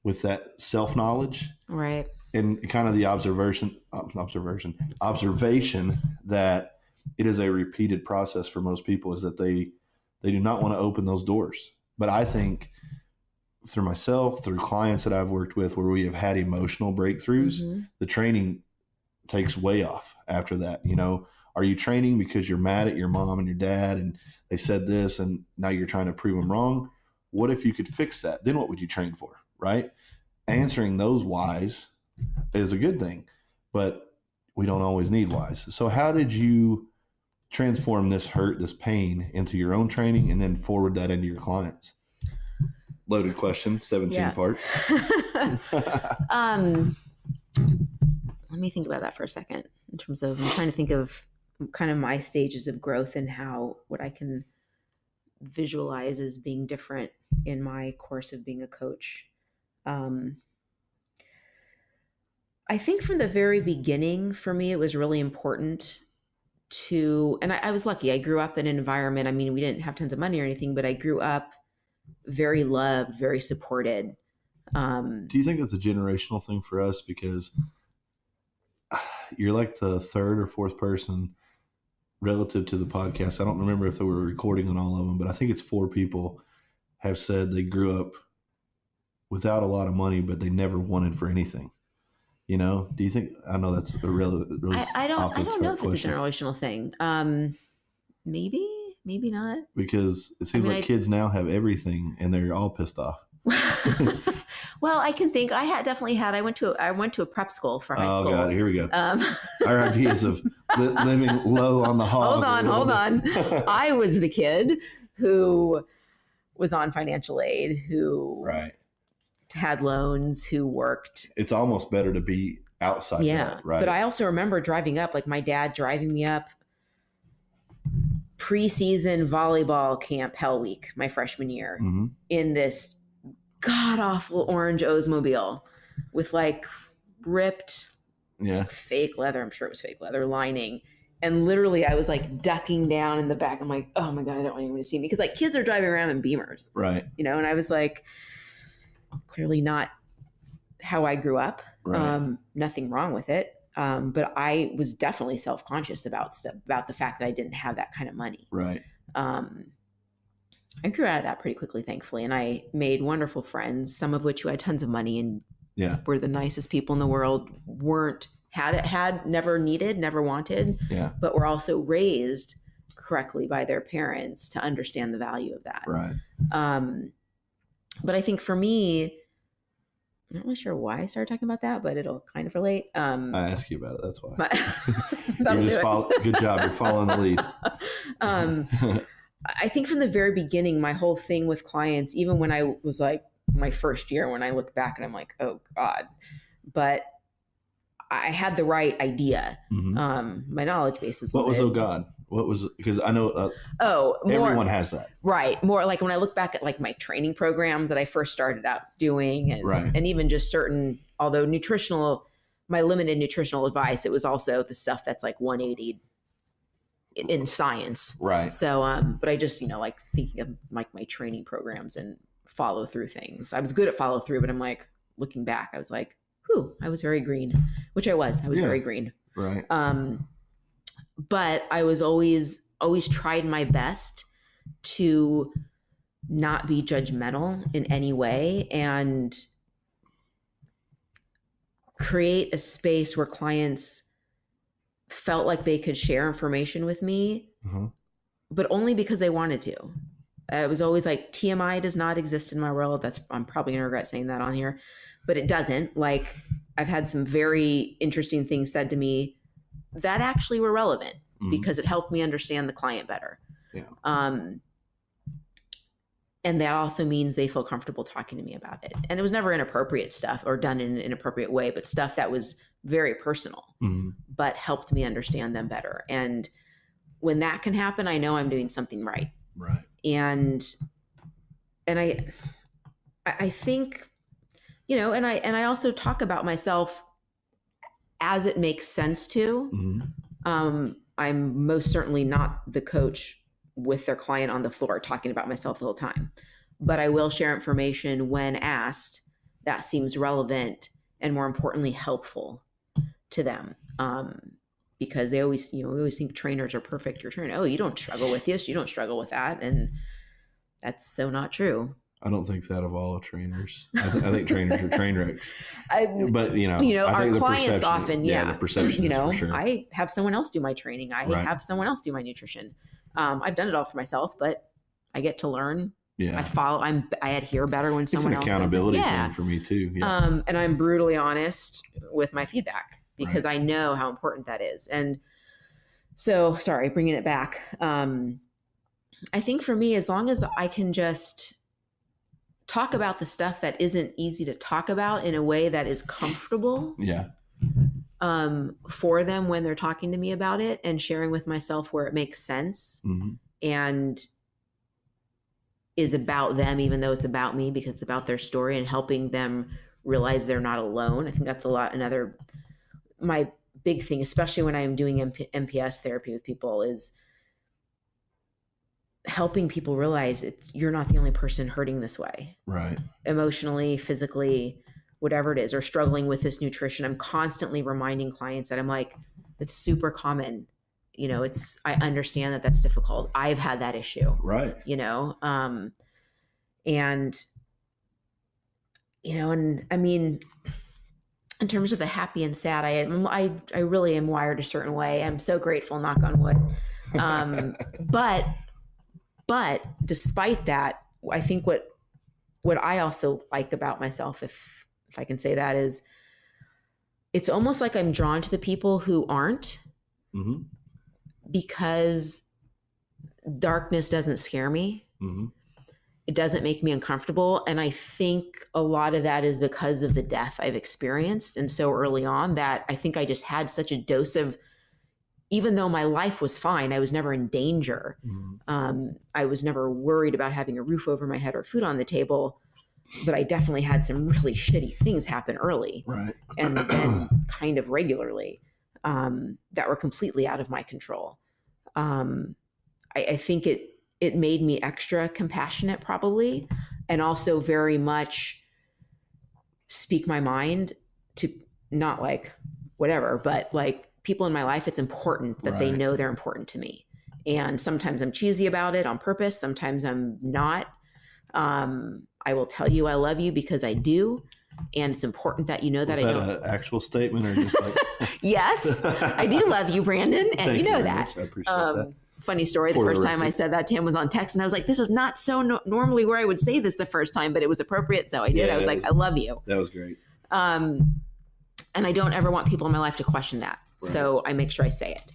with that self-knowledge? Right. And kind of the observation that it is a repeated process for most people, is that they do not want to open those doors. But I think through myself, through clients that I've worked with where we have had emotional breakthroughs, the training takes way off after that. You know, are you training because you're mad at your mom and your dad and they said this and now you're trying to prove them wrong? What if you could fix that? Then what would you train for, right? Answering those whys is a good thing, but we don't always need whys. So how did you transform this hurt, this pain into your own training and then forward that into your clients? Loaded question, 17 parts. Let me think about that for a second in terms of, I'm trying to think of kind of my stages of growth and what I can visualize as being different in my course of being a coach. I think from the very beginning, for me, it was really important and I was lucky. I grew up in an environment, I mean, we didn't have tons of money or anything, but I grew up very loved, very supported. Do you think that's a generational thing for us? Because you're like the third or fourth person relative to the podcast. I don't remember if they were recording on all of them, but I think it's 4 people have said they grew up without a lot of money, but they never wanted for anything. You know, do you think, I know that's a really I don't know if it's a generational thing. Maybe not. Because it seems like kids now have everything and they're all pissed off. Well, I can think I went to a prep school for high school. Oh God, here we go. Our ideas of living low on the hog. Hold on. I was the kid who was on financial aid, who had loans, who worked. It's almost better to be outside that, right? But I also remember driving up, like my dad driving me up preseason volleyball camp Hell Week, my freshman year, in this god-awful orange Oldsmobile with like ripped fake leather, I'm sure it was fake leather lining. And literally I was like ducking down in the back. I'm like, oh my God, I don't want anyone to see me. Because like kids are driving around in Beamers. Right. You know, and I was like, clearly not how I grew up. Right. Nothing wrong with it. But I was definitely self-conscious about the fact that I didn't have that kind of money. Right. I grew out of that pretty quickly, thankfully. And I made wonderful friends, some of which who had tons of money and were the nicest people in the world, never needed, never wanted, but were also raised correctly by their parents to understand the value of that. Right. But I think for me, I'm not really sure why I started talking about that, but it'll kind of relate. I asked you about it. That's why. Good job. You're following the lead. I think from the very beginning, my whole thing with clients, even when I was like my first year, when I look back and I'm like, oh God, but I had the right idea. My knowledge base is limited. What was, oh God? What was, because I know everyone has that. Right. More like when I look back at like my training programs that I first started out doing and even just certain, although my limited nutritional advice, it was also the stuff that's like 180 in science. Right. So, but I just, like thinking of like my training programs and follow through things. I was good at follow through, but I'm like looking back, I was like, whew, I was very green, which I was very green. Right. But I was always tried my best to not be judgmental in any way and create a space where clients felt like they could share information with me, but only because they wanted to. It was always like, TMI does not exist in my world. I'm probably gonna regret saying that on here, but it doesn't. Like, I've had some very interesting things said to me that actually were relevant because it helped me understand the client better. Yeah. And that also means they feel comfortable talking to me about it. And it was never inappropriate stuff or done in an inappropriate way, but stuff that was very personal, but helped me understand them better. And when that can happen, I know I'm doing something right. Right. And I think, you know, and I also talk about myself as it makes sense to. I'm most certainly not the coach with their client on the floor talking about myself the whole time, but I will share information when asked that seems relevant and, more importantly, helpful to them. Because they always, you know, we always think trainers are perfect. You're trained. Oh, you don't struggle with this. You don't struggle with that. And that's so not true. I don't think that of all trainers. I think trainers are train wrecks. But you know, I our think clients often, the perception you know, is for sure. I have someone else do my training. I have someone else do my nutrition. I've done it all for myself, but I get to learn. Yeah. I adhere better when someone else does it. It's an accountability thing for me too. Yeah. And I'm brutally honest with my feedback because I know how important that is. And so, sorry, bringing it back. I think for me, as long as I can just talk about the stuff that isn't easy to talk about in a way that is comfortable for them when they're talking to me about it, and sharing with myself where it makes sense and is about them, even though it's about me, because it's about their story, and helping them realize they're not alone. I think that's my big thing, especially when I'm doing MPS therapy with people, is helping people realize you're not the only person hurting this way. Right. Emotionally, physically, whatever it is, or struggling with this nutrition. I'm constantly reminding clients that I'm like, it's super common. You know, I understand that that's difficult. I've had that issue. Right. You know, and, you know, and I mean, in terms of the happy and sad, I really am wired a certain way. I'm so grateful, knock on wood. But despite that, I think what I also like about myself, if I can say that, is it's almost like I'm drawn to the people who aren't, because darkness doesn't scare me. It doesn't make me uncomfortable. And I think a lot of that is because of the death I've experienced. And so early on, that I think I just had such a dose of, even though my life was fine, I was never in danger. I was never worried about having a roof over my head or food on the table, but I definitely had some really shitty things happen early, and then kind of regularly, that were completely out of my control. I think it made me extra compassionate, probably, and also very much speak my mind to, not like whatever, but like, people in my life, it's important that they know they're important to me. And sometimes I'm cheesy about it on purpose. Sometimes I'm not. I will tell you I love you because I do. And it's important that you know that. Is that an actual statement, or just like? Yes, I do love you, Brandon. And you know that. Much. I appreciate that. Funny story. The first time I said that to him was on text, and I was like, this is not so normally where I would say this the first time, but it was appropriate. So I did. I was like, I love you. That was great. And I don't ever want people in my life to question that. So I make sure I say it.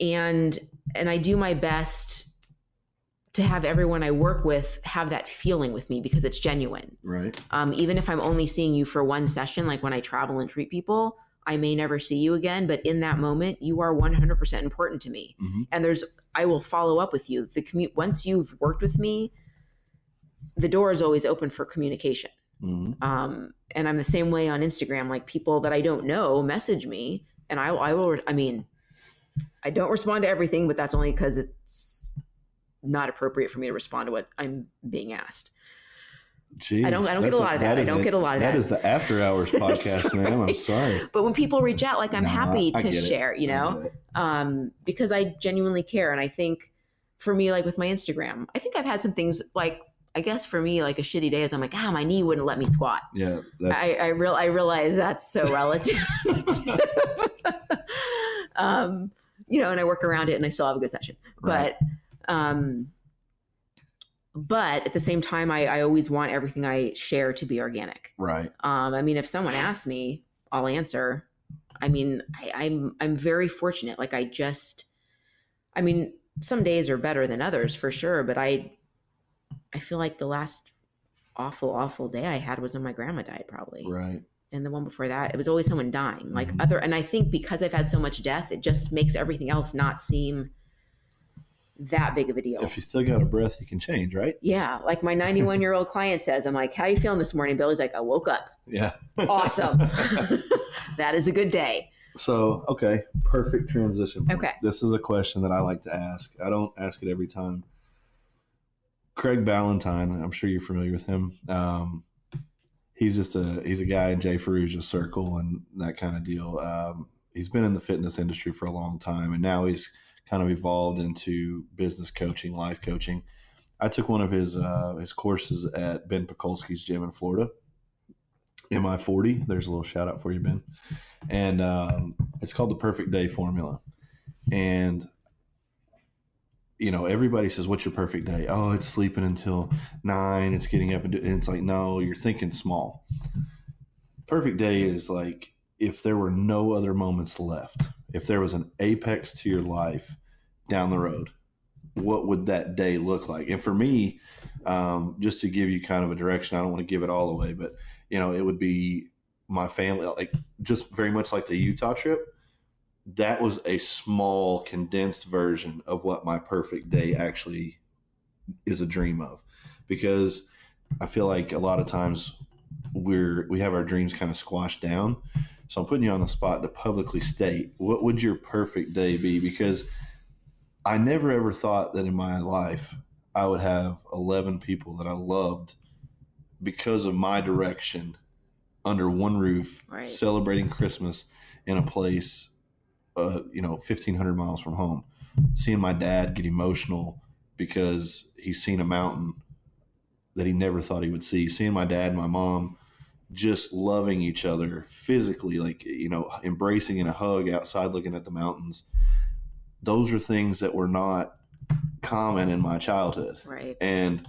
And I do my best to have everyone I work with have that feeling with me, because it's genuine. Right. Even if I'm only seeing you for one session, like when I travel and treat people, I may never see you again, but in that moment, you are 100% important to me. And I will follow up with you. Once you've worked with me, the door is always open for communication. And I'm the same way on Instagram. Like, people that I don't know message me, and I don't respond to everything, but that's only because it's not appropriate for me to respond to what I'm being asked. Jeez, I don't get a lot of that. I don't get a lot of that. That is the After Hours podcast, ma'am. I'm sorry. But when people reach out, like, I'm happy to share, you know, because I genuinely care. And I think for me, like with my Instagram, I think I've had some things, like, I guess for me, like a shitty day is I'm like, my knee wouldn't let me squat. Yeah. I realize that's so relative. You know, and I work around it and I still have a good session. Right. But at the same time, I always want everything I share to be organic. Right. I mean, if someone asks me, I'll answer. I mean, I'm very fortunate. Like, I mean, some days are better than others for sure, but I feel like the last awful day I had was when my grandma died, probably. Right. And the one before that, it was always someone dying. Like Mm-hmm. and I think because I've had so much death, it just makes everything else not seem that big of a deal. If you still got a breath, you can change, right? Yeah. Like my 91-year-old client says, I'm like, how are you feeling this morning? Billy's like, I woke up. Yeah. Awesome. That is a good day. So, okay. Perfect transition. Okay. This is a question that I like to ask. I don't ask it every time. Craig Ballantyne, I'm sure you're familiar with him. He's a guy in Jay Ferrugia's circle and that kind of deal. He's been in the fitness industry for a long time, and now he's kind of evolved into business coaching, life coaching. I took one of his courses at Ben Pekulski's gym in Florida. MI40. There's a little shout out for you, Ben. And it's called the Perfect Day Formula. And everybody says, what's your perfect day? Oh, it's sleeping until 9. It's getting up and it's like, no, you're thinking small. Perfect day is like if there were no other moments left, if there was an apex to your life down the road, what would that day look like? And for me, just to give you kind of a direction, I don't want to give it all away, but it would be my family, like just very much like the Utah trip. That was a small condensed version of what my perfect day actually is a dream of, because I feel like a lot of times we have our dreams kind of squashed down. So I'm putting you on the spot to publicly state, what would your perfect day be? Because I never ever thought that in my life I would have 11 people that I loved because of my direction under one roof, right, celebrating Christmas in a place 1,500 miles from home. Seeing my dad get emotional because he's seen a mountain that he never thought he would see. Seeing my dad and my mom just loving each other physically, like, embracing in a hug outside looking at the mountains. Those are things that were not common in my childhood. Right. And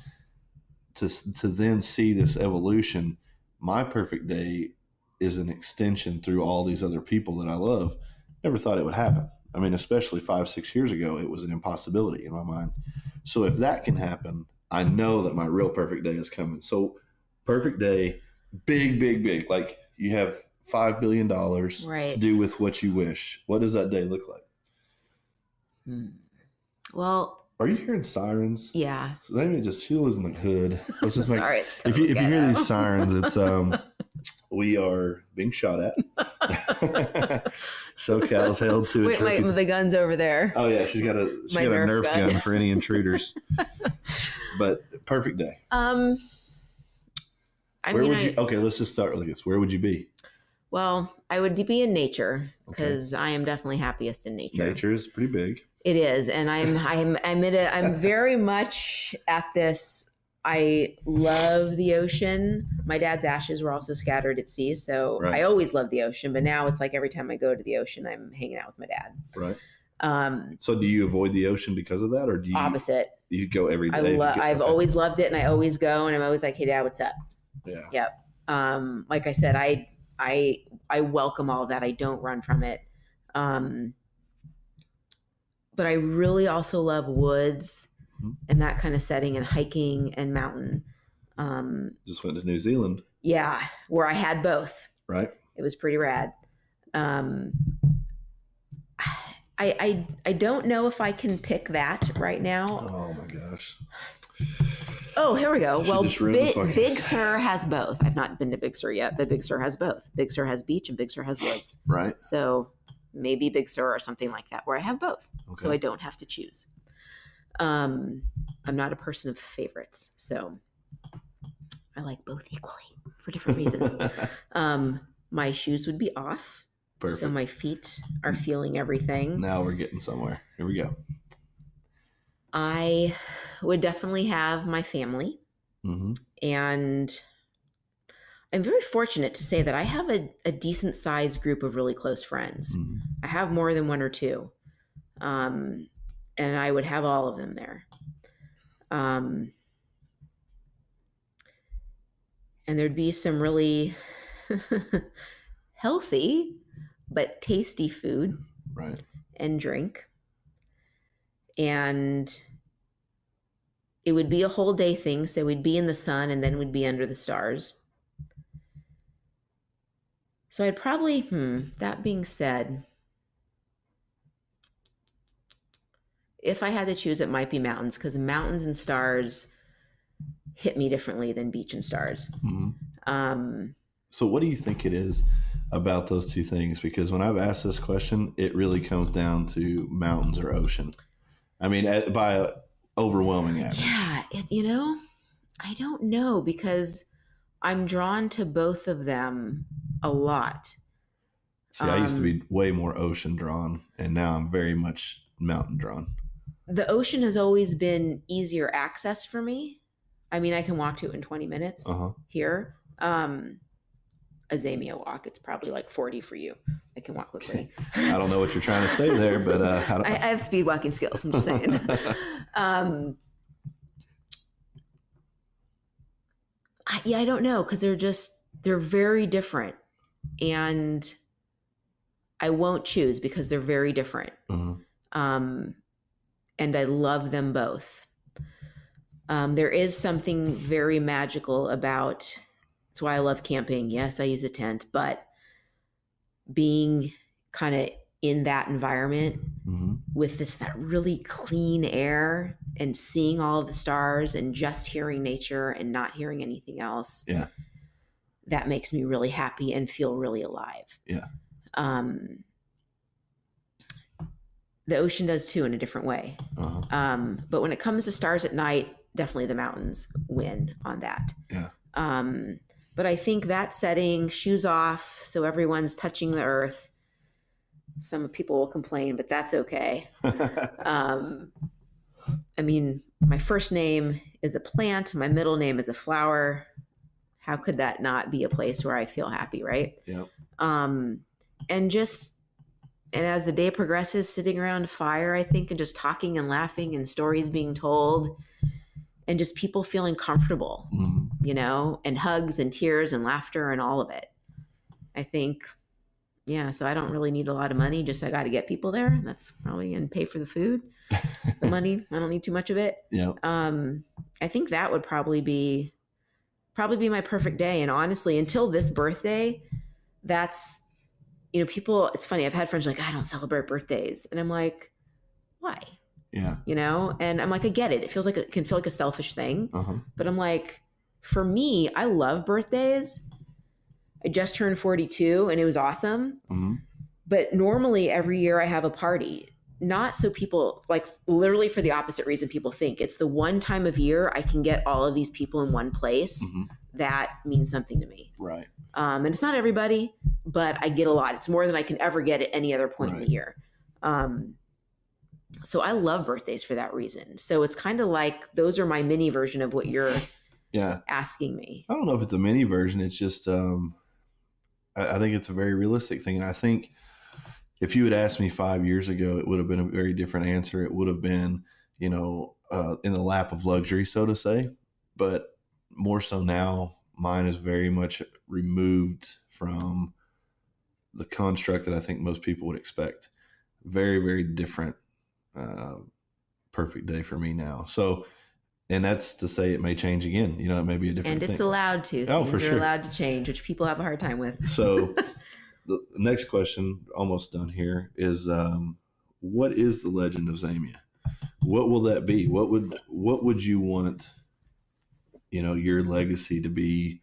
to then see this evolution, my perfect day is an extension through all these other people that I love. Never thought it would happen. I mean, especially 5-6 years ago, it was an impossibility in my mind. So if that can happen, I know that my real perfect day is coming. So perfect day, big, big, big. Like you have $5 billion right, to do with what you wish. What does that day look like? Well, are you hearing sirens? Yeah. So she lives in the hood. Let's just make. Sorry, if you hear these sirens, it's we are being shot at. SoCal's held to its Wait, the gun's over there. Oh yeah, she's got a Nerf gun for any intruders. But perfect day. Okay, let's just start with this. Where would you be? Well, I would be in nature because I am definitely happiest in nature. Nature is pretty big. It is, and I'm very much at this. I love the ocean. My dad's ashes were also scattered at sea, so I always loved the ocean. But now it's like every time I go to the ocean, I'm hanging out with my dad. Right. So do you avoid the ocean because of that, or do you opposite? You go every day. I've always loved it, and I always go, and I'm always like, "Hey, Dad, what's up?" Yeah. Yep. Like I said, I welcome all of that. I don't run from it. But I really also love woods and that kind of setting, and hiking and mountain. Just went to New Zealand. Yeah, where I had both. Right. It was pretty rad. I don't know if I can pick that right now. Oh my gosh. Oh, here we go. Well, Big Sur has both. I've not been to Big Sur yet, but Big Sur has both. Big Sur has beach and Big Sur has woods. Right. So maybe Big Sur or something like that where I have both. Okay. So I don't have to choose. I'm not a person of favorites, so I like both equally for different reasons. My shoes would be off. Perfect. So my feet are feeling everything. Now we're getting somewhere. Here we go. I would definitely have my family. Mm-hmm. And I'm very fortunate to say that I have a decent sized group of really close friends. Mm-hmm. I have more than one or two. And I would have all of them there. And there'd be some really healthy but tasty food, right, and drink. And it would be a whole day thing. So we'd be in the sun and then we'd be under the stars. So I'd probably, that being said, if I had to choose, it might be mountains, because mountains and stars hit me differently than beach and stars. So what do you think it is about those two things? Because when I've asked this question, it really comes down to mountains or ocean. I mean, by overwhelming average. Yeah, I don't know, because I'm drawn to both of them a lot. See, I used to be way more ocean drawn, and now I'm very much mountain drawn. The ocean has always been easier access for me. I mean, I can walk to it in 20 minutes here. A Zamia walk, it's probably like 40 for you. I can walk quickly. I don't know what you're trying to say there, but I have speed walking skills. I'm just saying. I don't know, because they're very different, and I won't choose because they're very different. And I love them both. There is something very magical about, that's why I love camping. Yes, I use a tent, but being kind of in that environment with that really clean air and seeing all of the stars and just hearing nature and not hearing anything else. Yeah. That makes me really happy and feel really alive. Yeah. The ocean does too, in a different way. But when it comes to stars at night, definitely the mountains win on that. Yeah. But I think that setting, shoes off, so everyone's touching the earth. Some people will complain, but that's okay. I mean, my first name is a plant. My middle name is a flower. How could that not be a place where I feel happy, right? Yeah. And as the day progresses, sitting around a fire, I think, and just talking and laughing and stories being told, and just people feeling comfortable, and hugs and tears and laughter and all of it. I think, so I don't really need a lot of money. Just I got to get people there. That's probably going to pay for the food. The money, I don't need too much of it. Yeah. I think that would probably be my perfect day. And honestly, until this birthday, that's, people, it's funny. I've had friends like, I don't celebrate birthdays. And I'm like, why? Yeah. And I'm like, I get it. It can feel like a selfish thing, but I'm like, for me, I love birthdays. I just turned 42 and it was awesome. But normally every year I have a party, not so people, like, literally for the opposite reason people think. It's the one time of year I can get all of these people in one place. That means something to me. Right. And it's not everybody, but I get a lot. It's more than I can ever get at any other point in the year. So I love birthdays for that reason. So it's kind of like, those are my mini version of what you're asking me. I don't know if it's a mini version. It's just, I think it's a very realistic thing. And I think if you had asked me 5 years ago, it would have been a very different answer. It would have been, in the lap of luxury, so to say. But more so now, mine is very much removed from the construct that I think most people would expect. Very, very different, perfect day for me now. So, and that's to say it may change again. It may be a different thing. And it's allowed to. Oh, Things for sure. are allowed to change, which people have a hard time with. So the next question, almost done here, is what is the legend of Zamia? What will that be? What would you want, your legacy to be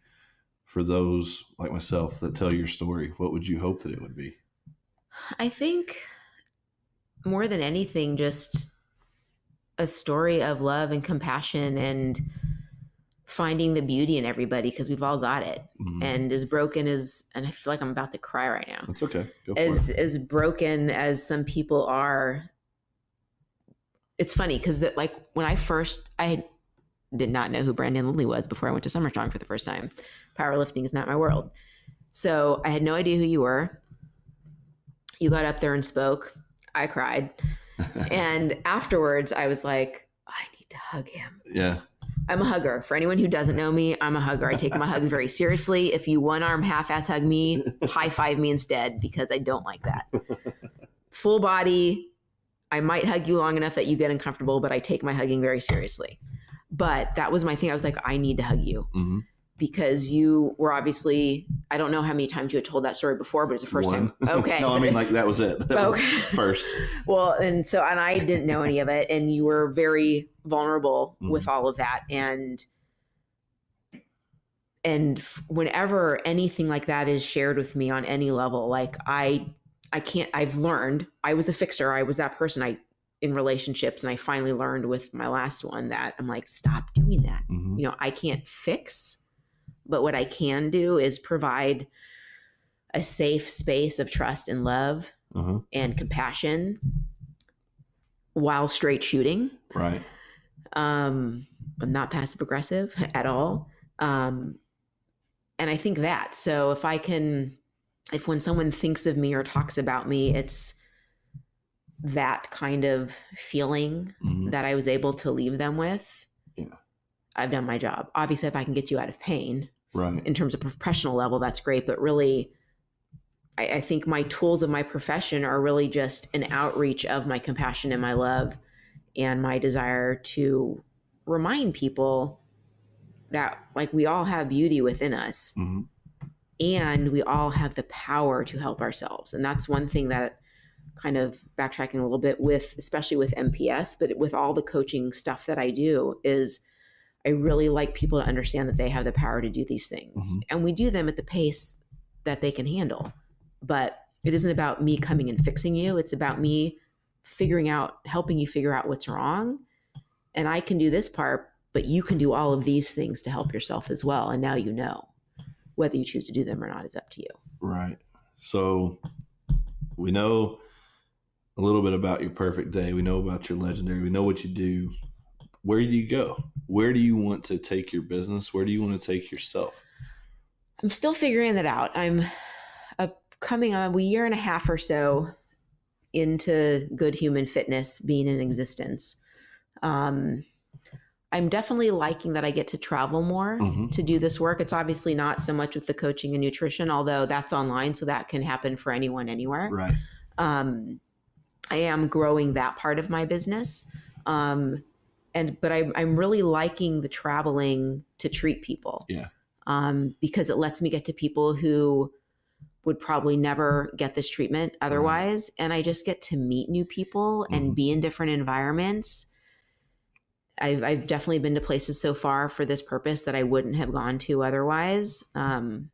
for those like myself that tell your story? What would you hope that it would be? I think more than anything, just a story of love and compassion and finding the beauty in everybody, because we've all got it. And as broken as, and I feel like I'm about to cry right now. That's okay. Go for it. As broken as some people are, it's funny because like when I did not know who Brandon Lilly was before I went to Summer Strong for the first time. Powerlifting is not my world. So I had no idea who you were. You got up there and spoke. I cried. And afterwards I was like, I need to hug him. Yeah. I'm a hugger. For anyone who doesn't know me, I'm a hugger. I take my hugs very seriously. If you one arm half-ass hug me, high five me instead, because I don't like that. Full body, I might hug you long enough that you get uncomfortable, but I take my hugging very seriously. But that was my thing. I was like, I need to hug you because you were obviously I don't know how many times you had told that story before, but it's the first One. time. Okay. No, I mean, like, that was it. That was first. Well, and I didn't know any of it. And you were very vulnerable with all of that. And whenever anything like that is shared with me on any level, like I've learned, I was a fixer. I was that person in relationships. And I finally learned with my last one that I'm like, stop doing that. Mm-hmm. You know, I can't fix, but what I can do is provide a safe space of trust and love and compassion while straight shooting. Right. I'm not passive aggressive at all. And I think that, so if when someone thinks of me or talks about me, it's that kind of feeling that I was able to leave them with. Yeah. I've done my job. Obviously, if I can get you out of pain, right, in terms of professional level, that's great. But really, I think my tools of my profession are really just an outreach of my compassion and my love and my desire to remind people that, like, we all have beauty within us and we all have the power to help ourselves. And that's one thing that, kind of backtracking a little bit with, especially with MPS, but with all the coaching stuff that I do, is I really like people to understand that they have the power to do these things. And we do them at the pace that they can handle. But it isn't about me coming and fixing you. It's about me helping you figure out what's wrong. And I can do this part, but you can do all of these things to help yourself as well. And now you know. Whether you choose to do them or not is up to you. Right. So we know a little bit about your perfect day. We know about your legendary. We know what you do. Where do you go? Where do you want to take your business? Where do you want to take yourself? I'm still figuring that out. I'm coming on a year and a half or so into Good Human Fitness being in existence. I'm definitely liking that I get to travel more to do this work. It's obviously not so much with the coaching and nutrition, although that's online, so that can happen for anyone, anywhere. Right. I am growing that part of my business. But I'm really liking the traveling to treat people. Yeah. Because it lets me get to people who would probably never get this treatment otherwise. Right. And I just get to meet new people and be in different environments. I've definitely been to places so far for this purpose that I wouldn't have gone to otherwise. And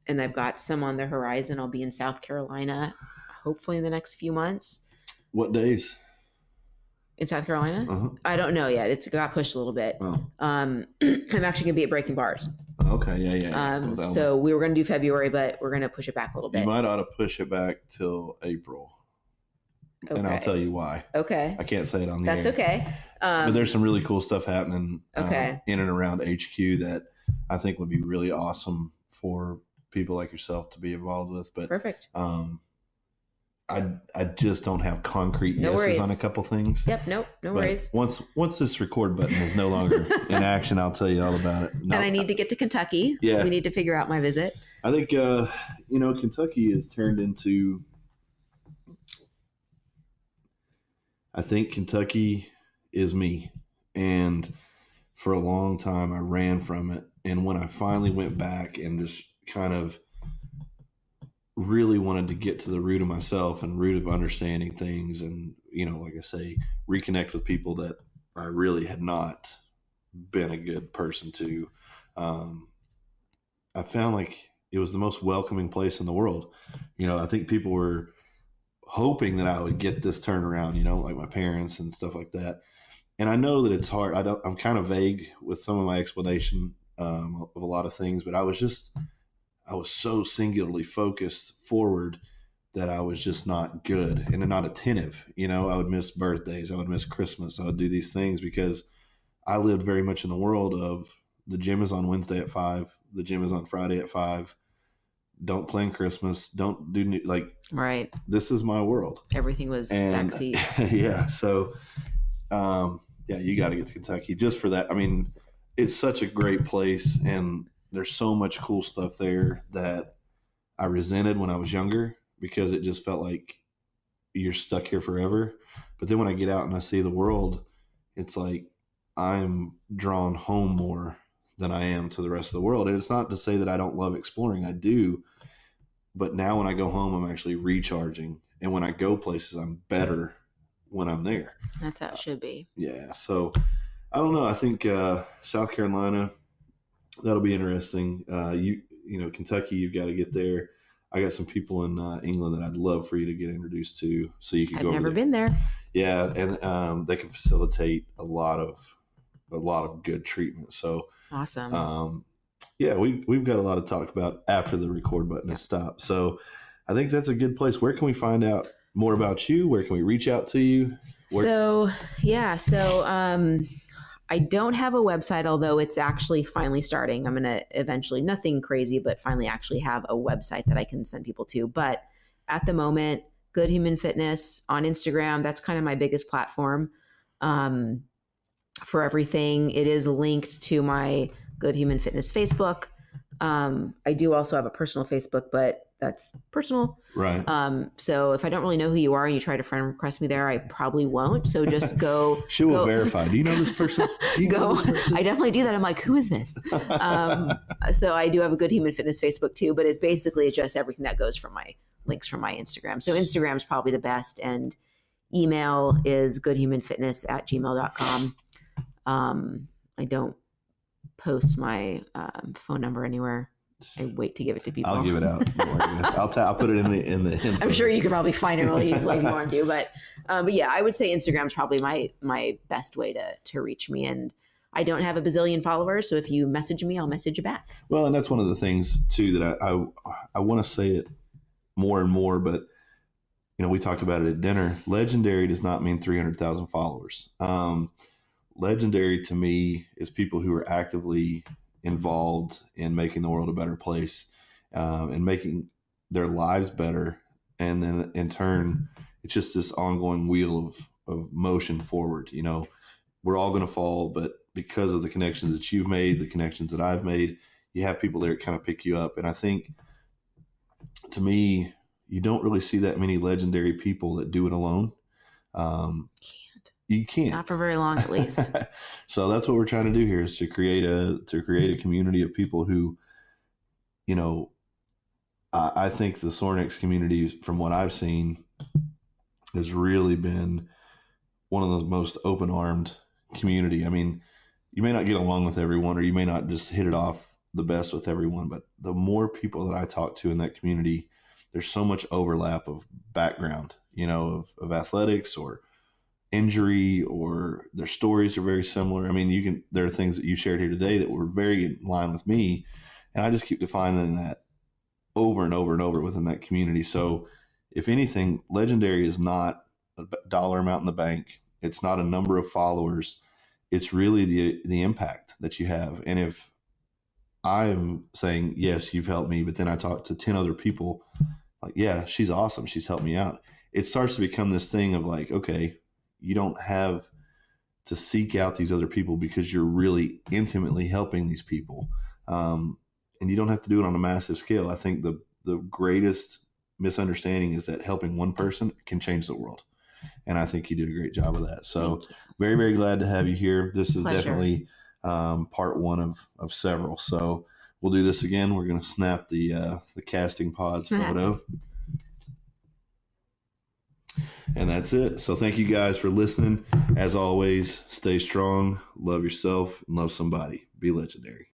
I've got some on the horizon. I'll be in South Carolina, hopefully in the next few months. What days? In South Carolina? I don't know yet. It's got pushed a little bit. I'm actually going to be at Breaking Bars. Okay, yeah. So we were going to do February, but we're going to push it back a little bit. You might ought to push it back till April. Okay. And I'll tell you why. Okay. I can't say it on the air. That's okay. But there's some really cool stuff happening in and around HQ that I think would be really awesome for people like yourself to be involved with. But perfect. I just don't have concrete yeses on a couple things. Yep. No worries. Once this record button is no longer in action, I'll tell you all about it. No, and I need to get to Kentucky. Yeah. We need to figure out my visit. I think, Kentucky has turned into, I think Kentucky is me. And for a long time, I ran from it. And when I finally went back and just kind of really wanted to get to the root of myself and root of understanding things and, like I say, reconnect with people that I really had not been a good person to, I found like it was the most welcoming place in the world. I think people were hoping that I would get this turnaround, like my parents and stuff like that. And I know that it's hard. I'm kind of vague with some of my explanation of a lot of things, but I was so singularly focused forward that I was just not good and not attentive. I would miss birthdays. I would miss Christmas. I would do these things because I lived very much in the world of the gym is on Wednesday at 5. The gym is on Friday at 5. Don't plan Christmas. Don't do right. This is my world. Everything was backseat. Yeah. So, you got to get to Kentucky just for that. I mean, it's such a great place and there's so much cool stuff there that I resented when I was younger because it just felt like you're stuck here forever. But then when I get out and I see the world, it's like I'm drawn home more than I am to the rest of the world. And it's not to say that I don't love exploring. I do. But now when I go home, I'm actually recharging. And when I go places, I'm better when I'm there. That's how it should be. Yeah. So I don't know. I think South Carolina, that'll be interesting. Kentucky, you've got to get there. I got some people in England that I'd love for you to get introduced to, so you can go. I've never been there. Yeah, and they can facilitate a lot of good treatment. So awesome. Yeah, we've got a lot to talk about after the record button is stopped. So I think that's a good place. Where can we find out more about you? Where can we reach out to you? So I don't have a website, although it's actually finally starting. I'm going to eventually, nothing crazy, but finally actually have a website that I can send people to. But at the moment, Good Human Fitness on Instagram, that's kind of my biggest platform for everything. It is linked to my Good Human Fitness Facebook. I do also have a personal Facebook, but that's personal. Right. So if I don't really know who you are and you try to friend request me there, I probably won't. So just go. She will verify. Do you know this person? Know this person? I definitely do that. I'm like, who is this? So I do have a Good Human Fitness Facebook too, but it's basically just everything that goes from my links from my Instagram. So Instagram is probably the best. And email is goodhumanfitness@gmail.com. I don't post my phone number anywhere. I wait to give it to people. I'll give it out. I'll put it in the info. I'm sure you could probably find it really easily if you want to. But yeah, I would say Instagram is probably my best way to reach me. And I don't have a bazillion followers, so if you message me, I'll message you back. Well, and that's one of the things too that I want to say it more and more. But we talked about it at dinner. Legendary does not mean 300,000 followers. Legendary to me is people who are actively involved in making the world a better place and making their lives better. And then in turn, it's just this ongoing wheel of motion forward. We're all going to fall, but because of the connections that you've made, the connections that I've made, you have people there that kind of pick you up. And I think, to me, you don't really see that many legendary people that do it alone. You can't. Not for very long, at least. So that's what we're trying to do here, is to create a community of people who, I think the Sornex community, from what I've seen, has really been one of the most open-armed community. I mean, you may not get along with everyone, or you may not just hit it off the best with everyone, but the more people that I talk to in that community, there's so much overlap of background, of athletics or injury, or their stories are very similar. I mean, there are things that you shared here today that were very in line with me, and I just keep defining that over and over and over within that community. So if anything, legendary is not a dollar amount in the bank. It's not a number of followers. It's really the impact that you have. And if I'm saying, yes, you've helped me, but then I talk to 10 other people, like, yeah, she's awesome, she's helped me out. It starts to become this thing of like, okay, you don't have to seek out these other people because you're really intimately helping these people. And you don't have to do it on a massive scale. I think the greatest misunderstanding is that helping one person can change the world. And I think you did a great job of that. So very, very glad to have you here. This is definitely part one of several. So we'll do this again. We're going to snap the casting pods photo. And that's it. So thank you guys for listening. As always, stay strong, love yourself, and love somebody. Be legendary.